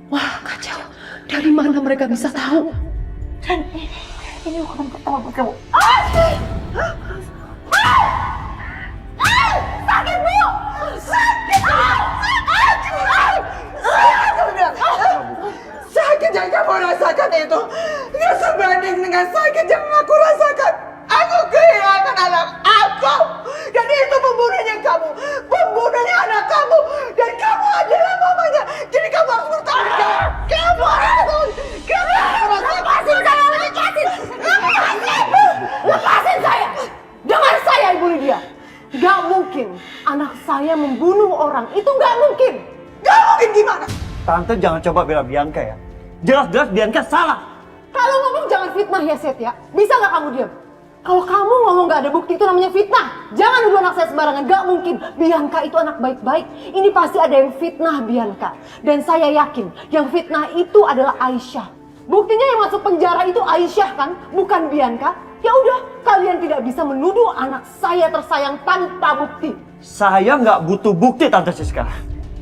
Wah, kacau. Dari mana mereka bisa tahu? Dan ini bukan pertama buat kamu. Sakit, Bu! Sakit! Sakit yang kamu rasakan itu nggak sebanding dengan sakit yang aku rasakan. Aku anak aku. Dan itu pembunuhnya kamu. Pembunuhnya anak kamu. Dan kamu adalah mamanya. Jadi kamu harus bertanggung jawab. Kamu harus. Lepasin saya, lepasin. Lepasin saya! Dengar saya, Ibu Lydia. Gak mungkin anak saya membunuh orang. Itu gak mungkin. Gak mungkin gimana? Tante jangan coba bela Bianca ya. Jelas-jelas Bianca salah. Kalau ngomong jangan fitnah ya, Setia. Bisa gak kamu diam? Kalau kamu ngomong gak ada bukti itu namanya fitnah. Jangan nuduh anak saya sembarangan. Gak mungkin. Bianca itu anak baik-baik. Ini pasti ada yang fitnah Bianca. Dan saya yakin yang fitnah itu adalah Aisyah. Buktinya yang masuk penjara itu Aisyah kan? Bukan Bianca. Ya udah, kalian tidak bisa menuduh anak saya tersayang tanpa bukti. Saya nggak butuh bukti, Tante Siska.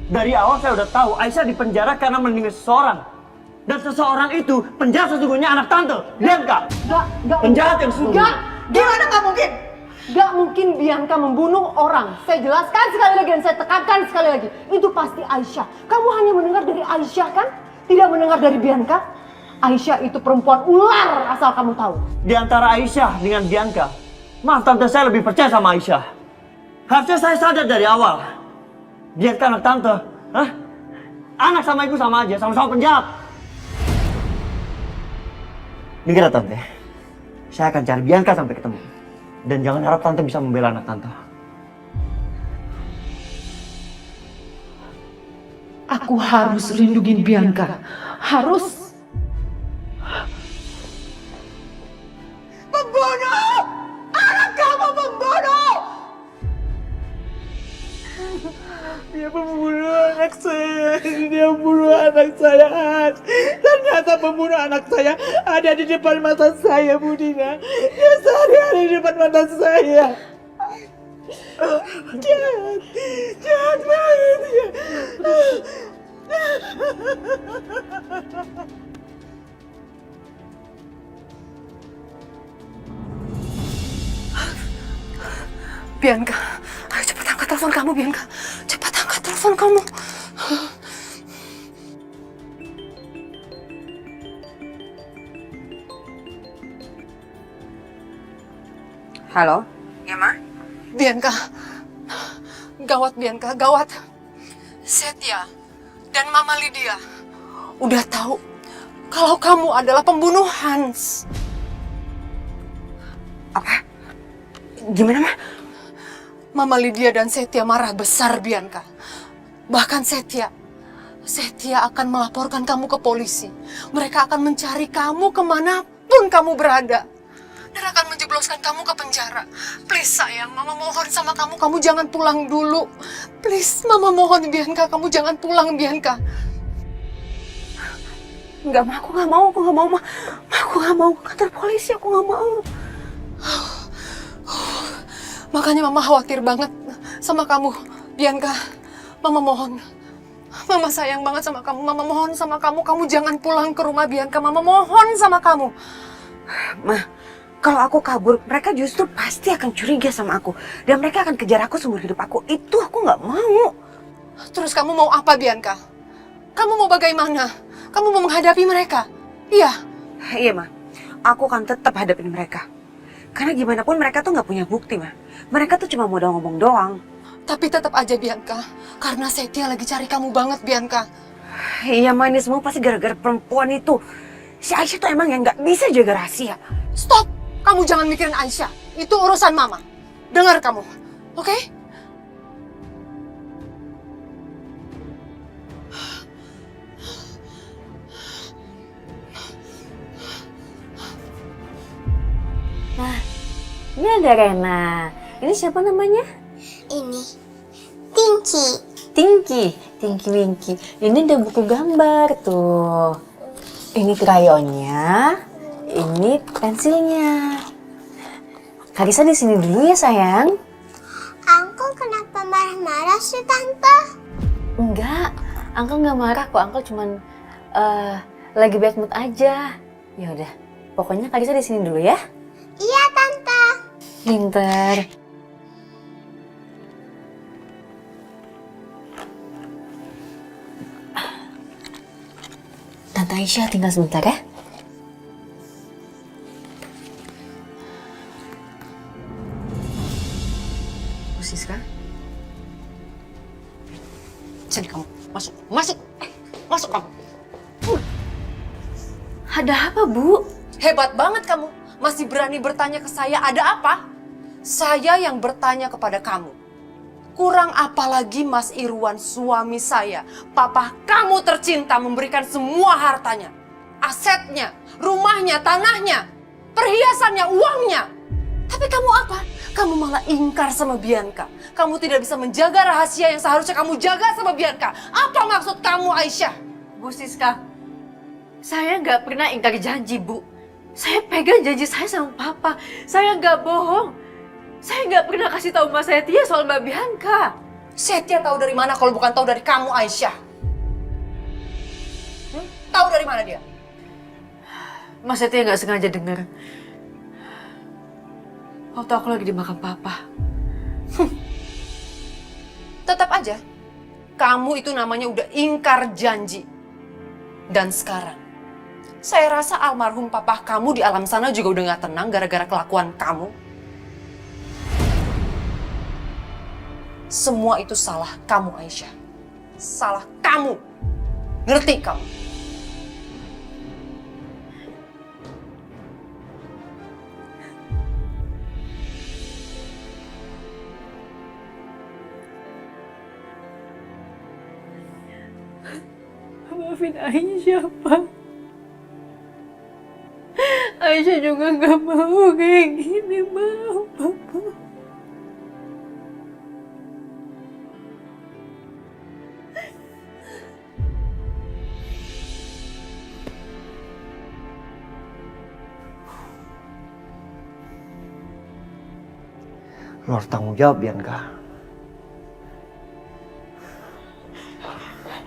Dari awal saya udah tahu Aisyah dipenjara karena melindungi seseorang. Dan seseorang itu penjahat sesungguhnya anak Tante, Bianca. Gak. Penjahat yang sesungguhnya. Gimana gak mungkin? Gak mungkin Bianca membunuh orang. Saya jelaskan sekali lagi dan saya tekankan sekali lagi. Itu pasti Aisyah. Kamu hanya mendengar dari Aisyah kan? Tidak mendengar dari Bianca? Aisyah itu perempuan ular asal kamu tahu. Di antara Aisyah dengan Bianca, maaf Tante, saya lebih percaya sama Aisyah. Harusnya saya sadar dari awal. Bianca anak Tante. Hah? Anak sama ibu sama aja, sama-sama penjahat. Dengar Tante, saya akan cari Bianca sampai ketemu. Dan jangan harap Tante bisa membela anak Tante. Aku harus lindungin Bianca. Harus. Pembunuh! Anak kamu pembunuh! Dia pembunuh anak saya. Dia bunuh anak saya. Ternyata pembunuh anak saya ada di depan mata saya, Bu Dina. Dia sehari-hari di depan mata saya. Jahat. Jahat banget ya. Bianca, ayo cepat angkat telepon kamu, Bianca. Cepat angkat telepon kamu. Halo? Ya, Ma? Bianca, gawat Bianca, gawat. Setia dan Mama Lydia udah tahu kalau kamu adalah pembunuh Hans. Apa? Gimana, Ma? Mama Lydia dan Setia marah besar, Bianca. Bahkan Setia akan melaporkan kamu ke polisi. Mereka akan mencari kamu kemanapun kamu berada. Dan akan menjebloskan kamu ke penjara. Please sayang, Mama mohon sama kamu, kamu jangan pulang dulu. Please, Mama mohon Bianca, kamu jangan pulang Bianca. Enggak, Ma, aku nggak mau, Ma. Aku nggak mau ke kantor polisi, aku nggak mau. Makanya Mama khawatir banget sama kamu, Bianca. Mama mohon. Mama sayang banget sama kamu. Mama mohon sama kamu, kamu jangan pulang ke rumah Bianca. Mama mohon sama kamu. Ma, kalau aku kabur, mereka justru pasti akan curiga sama aku. Dan mereka akan kejar aku seumur hidup aku. Itu aku nggak mau. Terus kamu mau apa, Bianca? Kamu mau bagaimana? Kamu mau menghadapi mereka? Iya. Iya, Ma. Aku akan tetap hadapin mereka. Karena gimana pun mereka tuh nggak punya bukti, Ma. Mereka tuh cuma modal ngomong doang. Tapi tetap aja, Bianca. Karena Setia lagi cari kamu banget, Bianca. Iya, Ma, ini semua pasti gara-gara perempuan itu. Si Aisyah tuh emang yang nggak bisa jaga rahasia. Stop! Kamu jangan mikirin Aisyah. Itu urusan Mama. Dengar kamu, oke? Nah, ini ada Rena. Ini siapa namanya? Ini Tinky. Tinky Winky. Ini ada buku gambar tuh. Ini krayonnya, ini pensilnya. Karisa di sini dulu ya sayang. Uncle kenapa marah-marah sih, Tante? Enggak, Uncle nggak marah kok. Uncle cuman lagi bad mood aja. Ya udah, pokoknya Karisa di sini dulu ya. Iya, Tante. Pinter. Tante Aisyah tinggal sebentar ya. Siska? Sini kamu, masuk kamu. Ada apa, Bu? Hebat banget kamu, masih berani bertanya ke saya ada apa? Saya yang bertanya kepada kamu. Kurang apa lagi Mas Irwan, suami saya, papa kamu tercinta memberikan semua hartanya. Asetnya, rumahnya, tanahnya, perhiasannya, uangnya. Tapi kamu apa? Kamu malah ingkar sama Bianca. Kamu tidak bisa menjaga rahasia yang seharusnya kamu jaga sama Bianca. Apa maksud kamu, Aisyah? Bu Siska, saya nggak pernah ingkar janji, Bu. Saya pegang janji saya sama Papa. Saya nggak bohong. Saya nggak pernah kasih tahu Mas Setia soal Mbak Bianca. Setia tahu dari mana kalau bukan tahu dari kamu, Aisyah? Tahu dari mana dia? Mas Setia nggak sengaja dengar. Waktu aku lagi di makam Papa. Tetap aja, kamu itu namanya udah ingkar janji. Dan sekarang, saya rasa almarhum papa kamu di alam sana juga udah gak tenang gara-gara kelakuan kamu. Semua itu salah kamu, Aisyah. Salah kamu. Ngerti kamu? Maafin Aisyah, Pak. Aisyah juga gak mau kayak gini, maaf, Papa. Lo harus tanggung jawab, Bianca.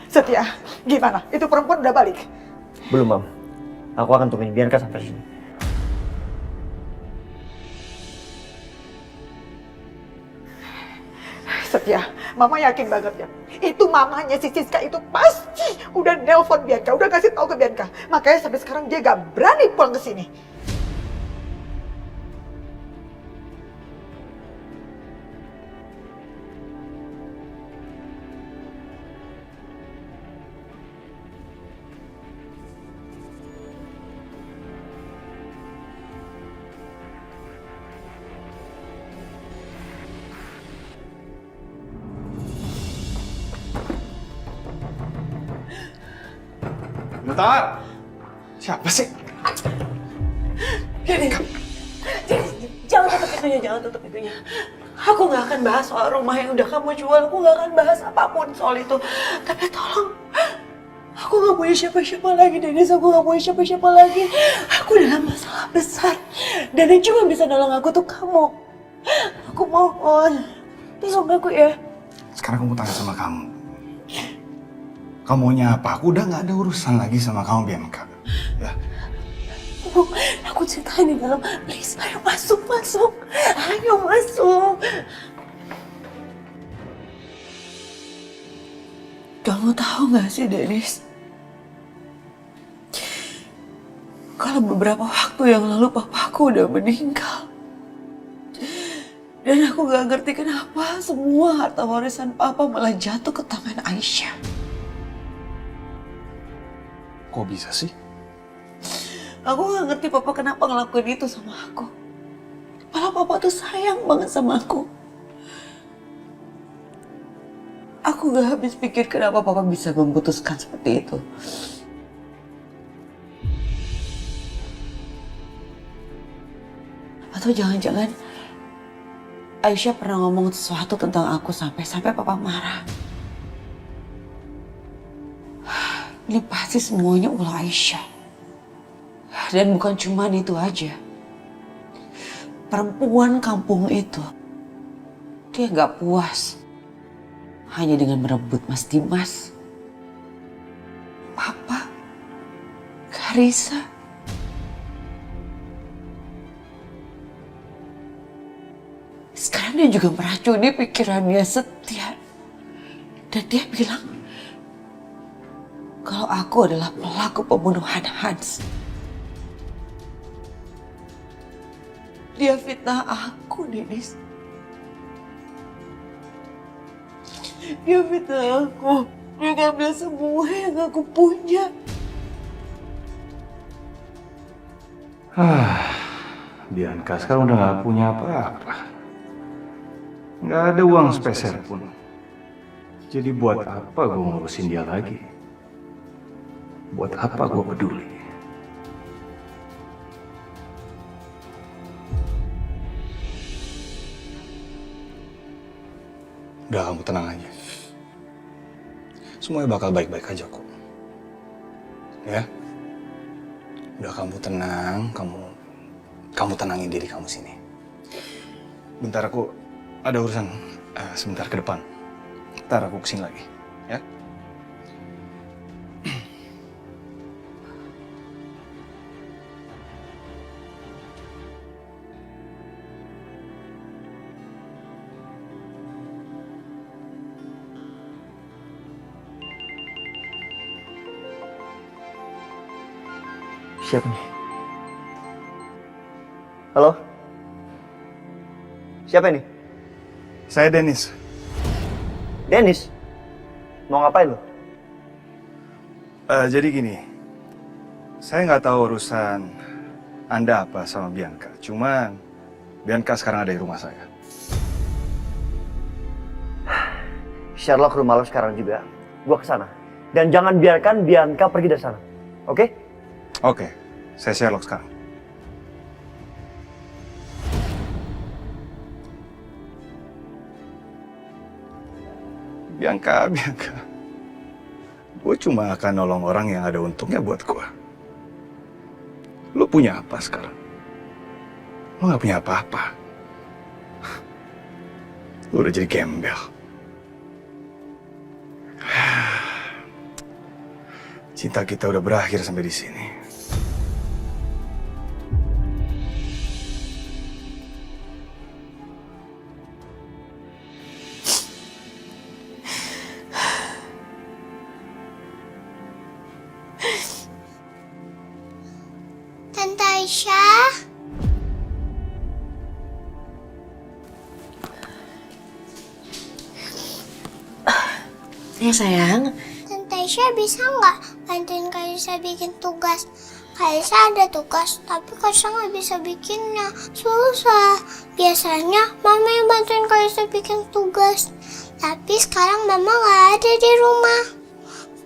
Setia, gimana? Itu perempuan udah balik? Belum, Mam. Aku akan tungguin Bianca sampai sini. Setia, Mama yakin banget ya. Itu mamanya si Siska itu pasti udah nelpon Bianca, udah kasih tahu ke Bianca. Makanya sampai sekarang dia gak berani pulang ke sini. Bentar. Siapa sih? Jadi, jangan tutup pintunya. Aku gak akan bahas soal rumah yang udah kamu jual. Aku gak akan bahas apapun soal itu. Tapi tolong, aku gak punya siapa-siapa lagi, Dennis. Aku gak punya siapa-siapa lagi. Aku dalam masalah besar. Dan yang cuma bisa nolong aku tuh kamu. Aku mohon, tolong aku ya. Sekarang aku mau tanya sama kamu. Kamu maunya apa? Aku udah gak ada urusan lagi sama kamu, Bianca. Ya. Aku ceritain di dalam. Please, ayo masuk. Ayo masuk. Kamu tahu gak sih, Dennis? Kalau beberapa waktu yang lalu papaku udah meninggal. Dan aku gak ngerti kenapa semua harta warisan papa malah jatuh ke tangan Aisyah. Kok bisa sih? Aku gak ngerti papa kenapa ngelakuin itu sama aku. Padahal papa tuh sayang banget sama aku. Aku gak habis pikir kenapa papa bisa memutuskan seperti itu. Atau jangan-jangan Aisyah pernah ngomong sesuatu tentang aku sampai papa marah. Ini pasti semuanya ulah Aisyah. Dan bukan cuma itu aja. Perempuan kampung itu, dia gak puas hanya dengan merebut Mas Dimas, Papa, Karissa. Sekarang dia juga meracuni pikirannya Setia. Dan dia bilang kalau aku adalah pelaku pembunuhan Hans. Dia fitnah aku, Dennis. Dia fitnah aku. Dia ngambil semua yang aku punya. Bianca sekarang udah gak punya apa-apa. Gak ada uang spesial pun. Jadi buat apa gue ngurusin dia lagi? Buat apa gue peduli? Udah, kamu tenang aja. Semuanya bakal baik-baik aja kok. Ya? Udah, kamu tenang, kamu tenangin diri kamu sini. Bentar, aku ada urusan sebentar ke depan. Ntar aku kesini lagi, ya? Siapa nih? Halo? Siapa ini? Saya Dennis. Dennis? Mau ngapain lo? Jadi gini, saya nggak tahu urusan Anda apa sama Bianca. Cuman Bianca sekarang ada di rumah saya. Sherlock, rumah lo sekarang juga. Gua kesana. Dan jangan biarkan Bianca pergi dari sana. Oke? Oke, saya Sherlock sekarang. Bianca. Gue cuma akan nolong orang yang ada untungnya buat gue. Lo punya apa sekarang? Lo gak punya apa-apa. Lo udah jadi gembel. Cinta kita udah berakhir sampai di sini. Tante Aisyah. Ya sayang. Tante Aisyah bisa nggak bantuin Kalisa bikin tugas? Kalisa ada tugas, tapi Kalisa nggak bisa bikinnya. Susah. Biasanya Mama yang bantuin Kalisa bikin tugas. Tapi sekarang Mama nggak ada di rumah.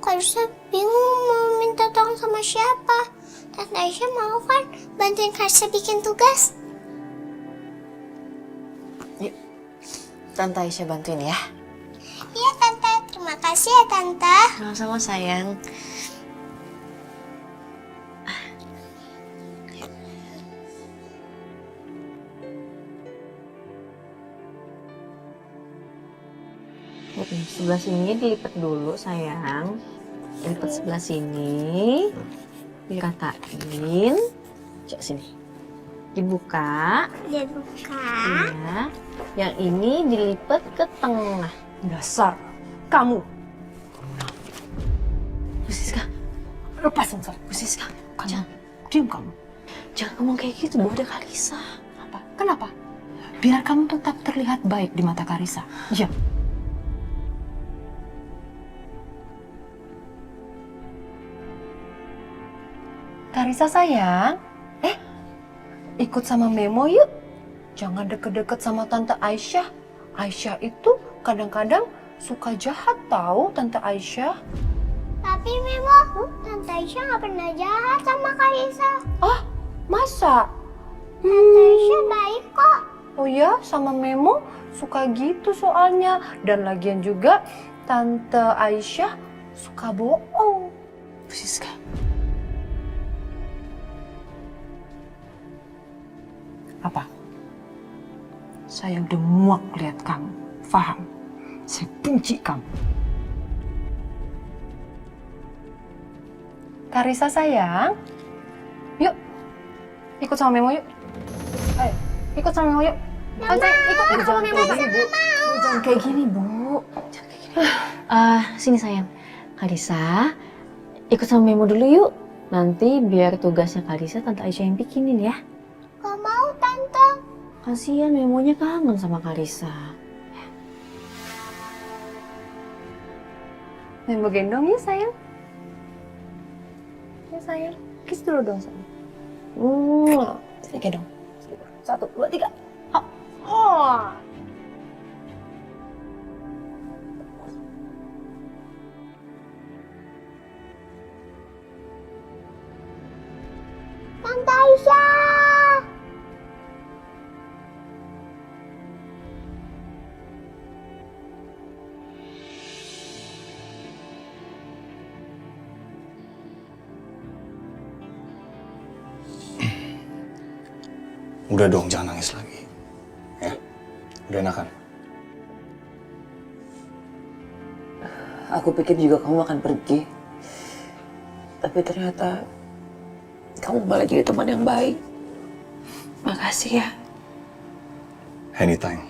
Kalisa bingung mau minta tolong sama siapa. Tante Aisyah mau kan bantuin Kalisa bikin tugas? Yuk, Tante Aisyah bantuin ya. Iya Tante, terima kasih ya Tante. Sama-sama sayang. Sebelah sini dilipat dulu sayang. Lipat sebelah sini. Dikatain. Coba sini. Dibuka. Dibuka. Iya. Yang ini dilipat ke tengah. Dasar kamu. Bu Siska. Lepasin, Sar. Bu Siska. Kamu. Diam kamu. Jangan ngomong kayak gitu, Bu. Ada Kalisa. Apa? Kenapa? Biar kamu tetap terlihat baik di mata Kalisa. Iya. Kalisa sayang, ikut sama Memo yuk. Jangan deket-deket sama Tante Aisyah. Aisyah itu kadang-kadang suka jahat tahu Tante Aisyah. Tapi Memo, Tante Aisyah nggak pernah jahat sama Kalisa. Ah, masa? Tante Aisyah baik kok. Oh ya, sama Memo suka gitu soalnya. Dan lagian juga Tante Aisyah suka bohong. Bu Siska. Apa? Saya udah muak lihat kamu. Faham? Saya benci kamu. Karisa sayang. Yuk. Ikut sama Memo yuk. Ayo, ikut sama Memo yuk. Ayo, ikut sama Memo. Jangan kayak gini, Bu. Jangan kayak gini. Sini sayang. Kalisa, ikut sama Memo dulu yuk. Nanti biar tugasnya Kalisa Tante Aisyah yang bikinin ya. Gak mau Tante. Kasian Memonya kangen sama Kalisa. Mau gendong ya sayang? Ya sayang, kiss dulu dong sayang. Sini gendong. 1, 2, 3. Hop. Oh. Tante Aisyah. Udah dong, jangan nangis lagi. Ya, udah enakan. Aku pikir juga kamu akan pergi. Tapi ternyata kamu malah jadi teman yang baik. Makasih ya. Anytime.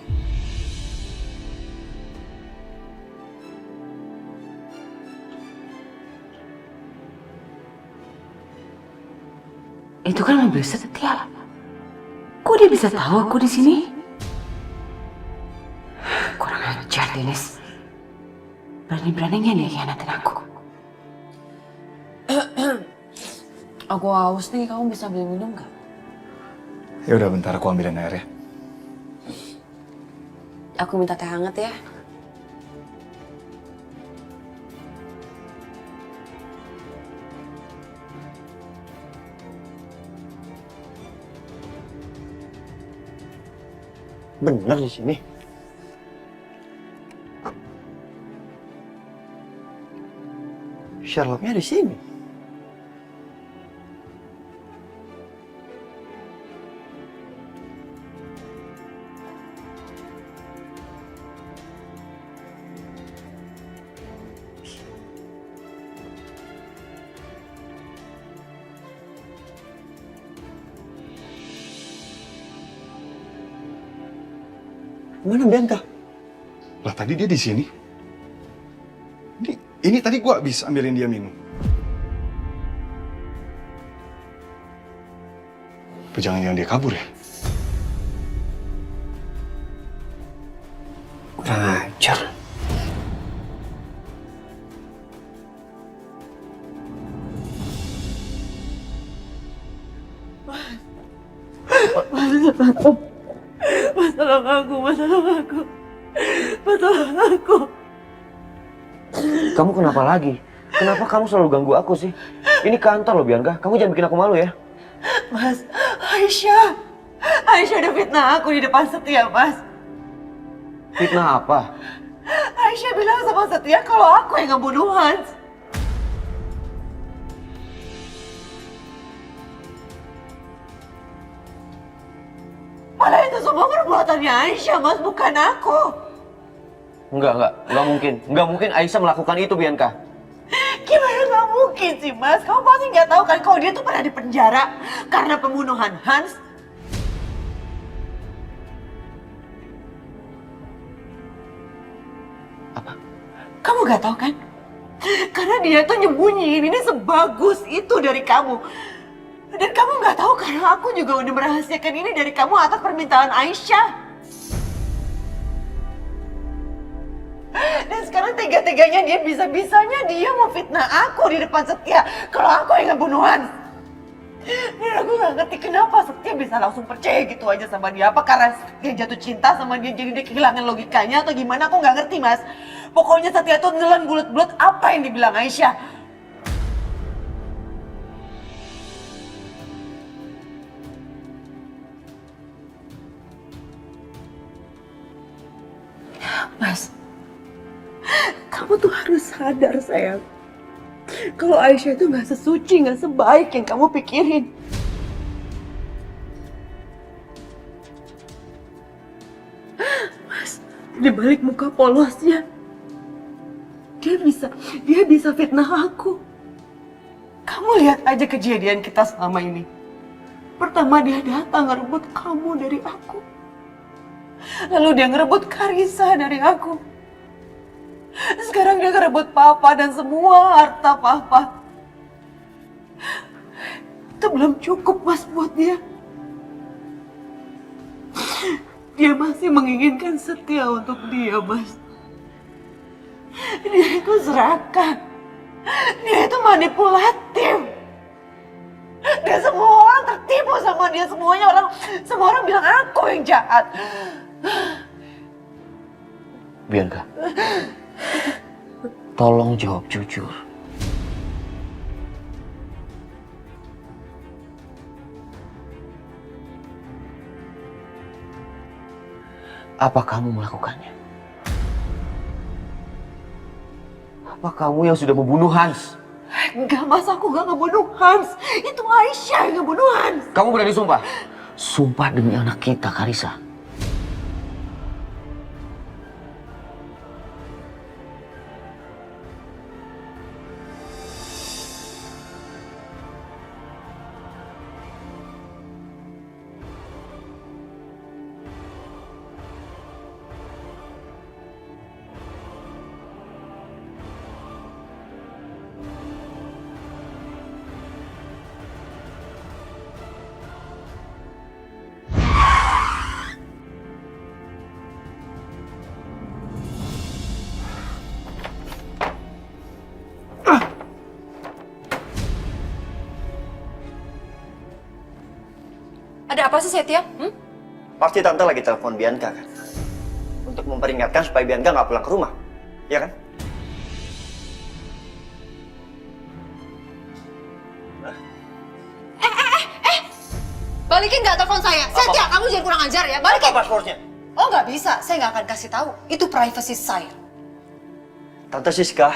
Itu kan mobil Setia. Kok dia bisa tahu aku di sini? Kurang ajar, Dennis. Berani-beraninya dia khianatin aku. Aku haus nih, kamu bisa beli minum nggak? Ya udah, bentar aku ambilin air ya. Aku minta teh hangat ya. Bener di sini. Sherlocknya di sini. Mana Bianca? Lah tadi dia di sini. Ini tadi gua habis ambilin dia minum. Apa jangan-jangan dia kabur ya? Kurang ajar. Mas, tolong aku, Mas, tolong aku. Mas, tolong aku. Kamu kenapa lagi? Kenapa kamu selalu ganggu aku sih? Ini kantor loh Bianca, kamu jangan bikin aku malu ya. Mas, Aisyah. Aisyah udah fitnah aku di depan Setia, Mas. Fitnah apa? Aisyah bilang sama Setia kalau aku yang ngebunuh Hans. Malah itu semua perbuatannya Aisyah, Mas, bukan aku. Enggak mungkin. Enggak mungkin Aisyah melakukan itu, Bianca. Gimana nggak mungkin sih, Mas? Kamu pasti nggak tahu kan kalau dia tuh pernah dipenjara karena pembunuhan Hans. Apa? Kamu nggak tahu kan? Karena dia tuh nyembunyiin ini sebagus itu dari kamu. Dan kamu nggak tahu karena aku juga udah merahasiakan ini dari kamu atas permintaan Aisyah. Dan sekarang tega-teganya dia bisa-bisanya dia mau fitnah aku di depan Setia kalau aku yang ngebunuh Hans. Dan aku nggak ngerti kenapa Setia bisa langsung percaya gitu aja sama dia. Apa karena dia jatuh cinta sama dia jadi dia kehilangan logikanya atau gimana, aku nggak ngerti, Mas. Pokoknya Setia tuh nelan bulat-bulat apa yang dibilang Aisyah. Mas, kamu tuh harus sadar, sayang. Kalau Aisyah itu gak sesuci, gak sebaik yang kamu pikirin. Mas, di balik muka polosnya, dia bisa fitnah aku. Kamu lihat aja kejadian kita selama ini. Pertama dia datang ngerebut kamu dari aku. Lalu dia ngerebut Karissa dari aku. Sekarang dia ngerebut papa dan semua harta papa. Itu belum cukup, Mas, buat dia. Dia masih menginginkan Setia untuk dia, Mas. Dia itu serakah. Dia itu manipulatif. Dan semua orang tertipu sama dia. Semua orang bilang aku yang jahat. Bianca, tolong jawab jujur. Apa kamu melakukannya? Apa kamu yang sudah membunuh Hans? Enggak mas, aku gak ngebunuh Hans. Itu Aisyah yang ngebunuh Hans. Kamu berani sumpah? Sumpah demi anak kita, Karissa. Ada apa sih, Setia? Pasti tante lagi telepon Bianca kan? Untuk memperingatkan supaya Bianca nggak pulang ke rumah, ya kan? Balikin nggak telepon saya? Setia, kamu jangan kurang ajar ya. Balikin. Apa passwordnya? Oh nggak bisa, saya nggak akan kasih tahu. Itu privasi saya. Tante Siska,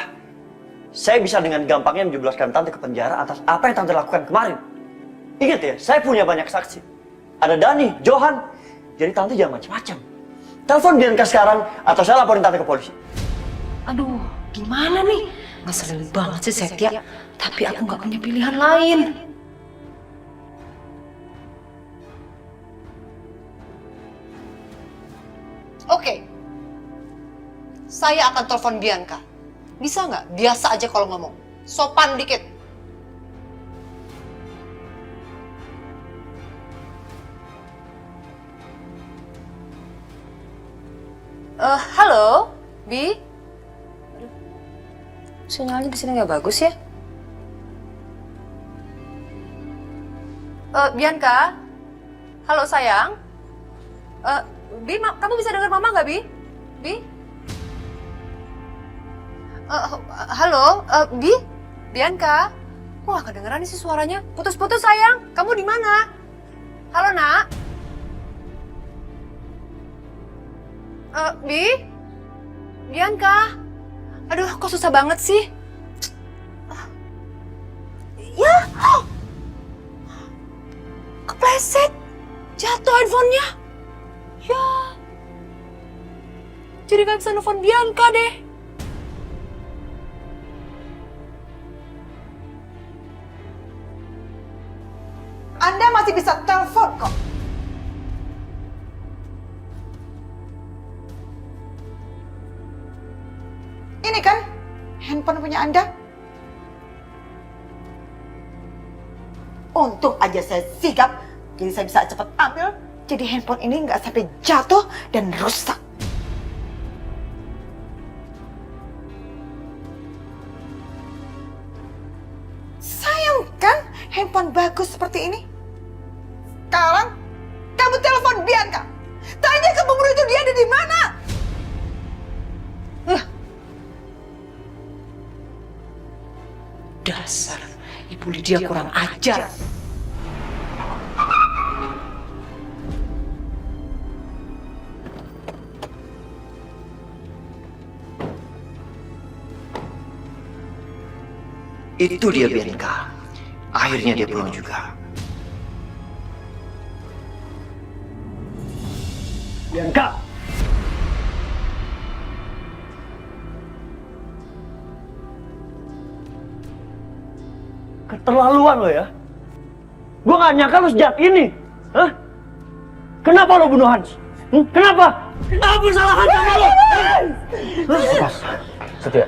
saya bisa dengan gampangnya menjebloskan tante ke penjara atas apa yang tante lakukan kemarin. Ingat ya, saya punya banyak saksi. Ada Dani, Johan. Jadi tante jangan macam-macam. Telepon Bianca sekarang atau saya laporin tante ke polisi. Aduh, gimana nih? Ngeselin banget sih Setia. Tapi aku nggak punya pilihan lain. Oke, saya akan telepon Bianca. Bisa nggak? Biasa aja kalau ngomong. Sopan dikit. Halo, Bi? Aduh, sinyalnya di sini nggak bagus ya? Bianca? Halo sayang? Bi, kamu bisa dengar Mama nggak, Bi? Bi? Halo, Bi? Bianca? Kok nggak kedengeran sih suaranya? Putus-putus sayang, kamu di mana? Halo nak? Bi? Bianca? Aduh, kok susah banget sih? Ya! Kepleset! Jatuh handphonenya! Ya! Jadi gak bisa nelfon Bianca deh. Anda masih bisa telepon kok. Ini kan handphone punya Anda. Untung aja saya sigap, jadi saya bisa cepat ambil. Jadi handphone ini nggak sampai jatuh dan rusak. Sayang kan handphone bagus seperti ini. Sekarang kamu telepon Bianca. Tanya ke pembunuh itu dia ada di mana. Dasar Ibu Lydia kurang ajar. Itu dia Bianca. Akhirnya dia pulang juga. Bianca! Keterlaluan lo ya. Gue gak nyangka lo sejahat ini. Hah? Kenapa lo bunuh Hans? Kenapa? Apa kesalahan sama lo? Pas, Setia,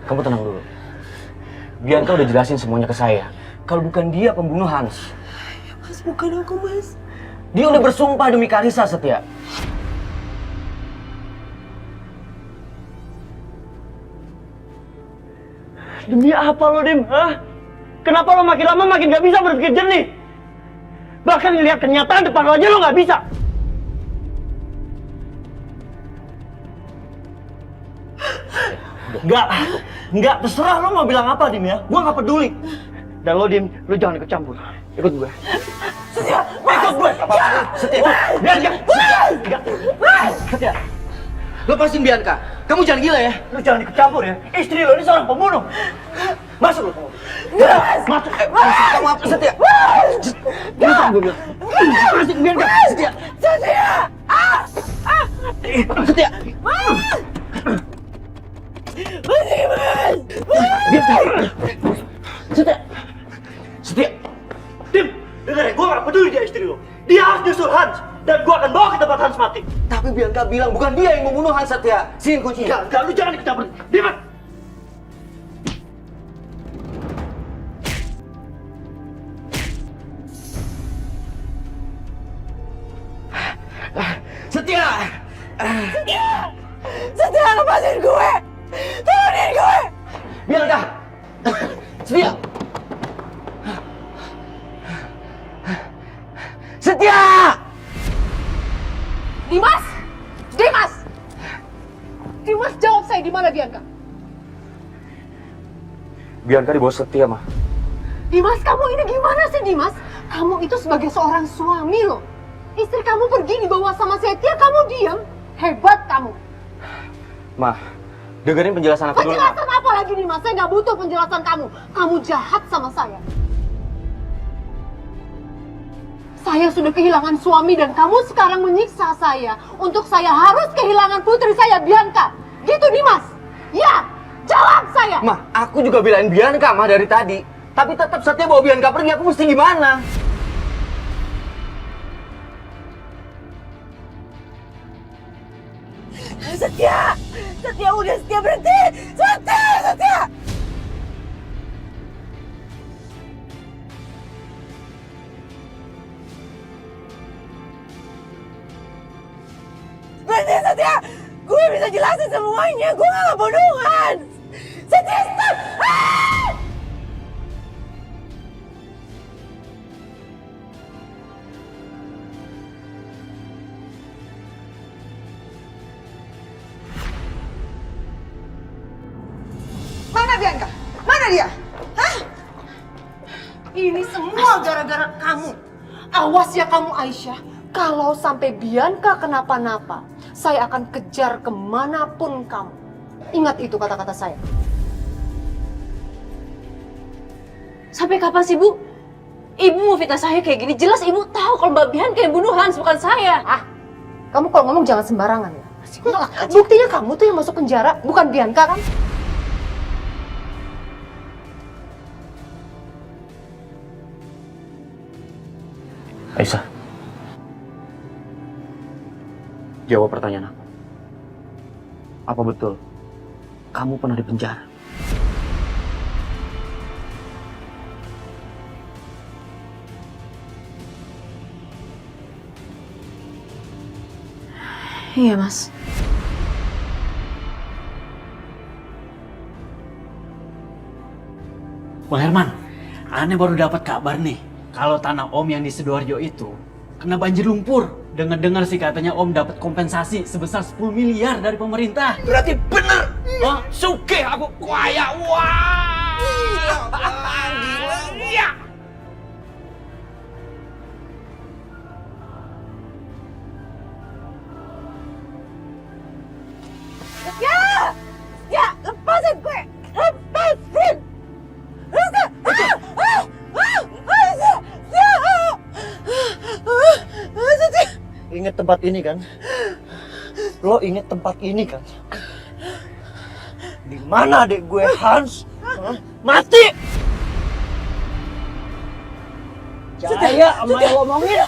kamu tenang dulu. Bianca udah jelasin semuanya ke saya. Kalau bukan dia pembunuh Hans. Ya, Mas, bukan aku, Mas. Dia udah bersumpah demi Karissa, Setia. Demi apa lo, Dim? Hah? Kenapa lo makin lama makin gak bisa berpikir jernih? Bahkan ngeliat kenyataan depan lo aja lo gak bisa. Enggak, terserah lo mau bilang apa, Dim ya. Gua gak peduli. Dan lo, Dim, lo jangan ikut campur. Ikut gue. Setia, ikut gue. Setia, Bianca. Setia. Lepasin Bianca. Kamu jangan gila ya. Lo jangan ikut campur ya. Istri lo ini seorang pembunuh. Masuk lo. Masuk. Kamu apa Setia? Masuk gue bilang. Masuk Bianca. Setia. Setia! Setia. Setia. Setia. Dim, dengar ya, gue gak peduli dia istri lo. Dia harus nyusul Hans. Dan gue akan bawa ke tempat Hans mati. Tapi Bianca bilang bukan dia yang membunuh Hans, Setia. Sini kuncinya. Enggak, lu jangan ikut campur. Dimas! Setia! Setia, lepasin gue! Turunin gue! Bianca! Setia! Setia! Dimas! Dimas! Dimas, jawab saya, di mana Bianca? Bianca dibawa Setia, Ma. Dimas, kamu ini gimana sih, Dimas? Kamu itu sebagai seorang suami loh. Istri kamu pergi dibawa sama Setia, kamu diam. Hebat kamu. Ma, dengerin penjelasan aku dulu. Penjelasan apa lagi, Dimas? Saya nggak butuh penjelasan kamu. Kamu jahat sama saya. Saya sudah kehilangan suami dan kamu sekarang menyiksa saya untuk saya harus kehilangan putri saya, Bianca. Gitu, Dimas? Ya, jawab saya. Ma, aku juga bilang Bianca, Ma, dari tadi. Tapi tetap Setia bawa Bianca pergi, aku mesti gimana? Setia! Setia, udah Setia, berhenti! Setia! Setia! Berhenti, Setia! Gue bisa jelasin semuanya! Gue gak ngebunuhan! Setia, stop! Mana Bianca? Mana dia? Hah? Ini semua gara-gara kamu. Awas ya kamu, Aisyah. Kalau sampai Bianca kenapa-napa, saya akan kejar kemanapun kamu. Ingat itu kata-kata saya. Sampai kapan sih, Bu? Ibu mau fitnah saya kayak gini. Jelas Ibu tahu kalau Mbak Bianca yang bunuh Hans, bukan saya. Kamu kalau ngomong jangan sembarangan ya. Buktinya kamu tuh yang masuk penjara, bukan Bianca kan? Aisyah, jawab pertanyaan aku. Apa betul kamu pernah di penjara? Iya, Mas. Bang Herman, aneh baru dapat kabar nih. Kalau tanah Om yang di Sidoarjo itu kena banjir lumpur. Dengar-dengar sih katanya Om dapat kompensasi sebesar 10 miliar dari pemerintah. Berarti bener. Oh, sugih aku kaya. Wah. Gila. Iya. Ya! Ya! Lepasin gue! Lepasin! Ingat tempat ini kan? Lo ingat tempat ini kan? Di mana adik gue Hans? Hah? Mati! Percaya sama yang lo omongin?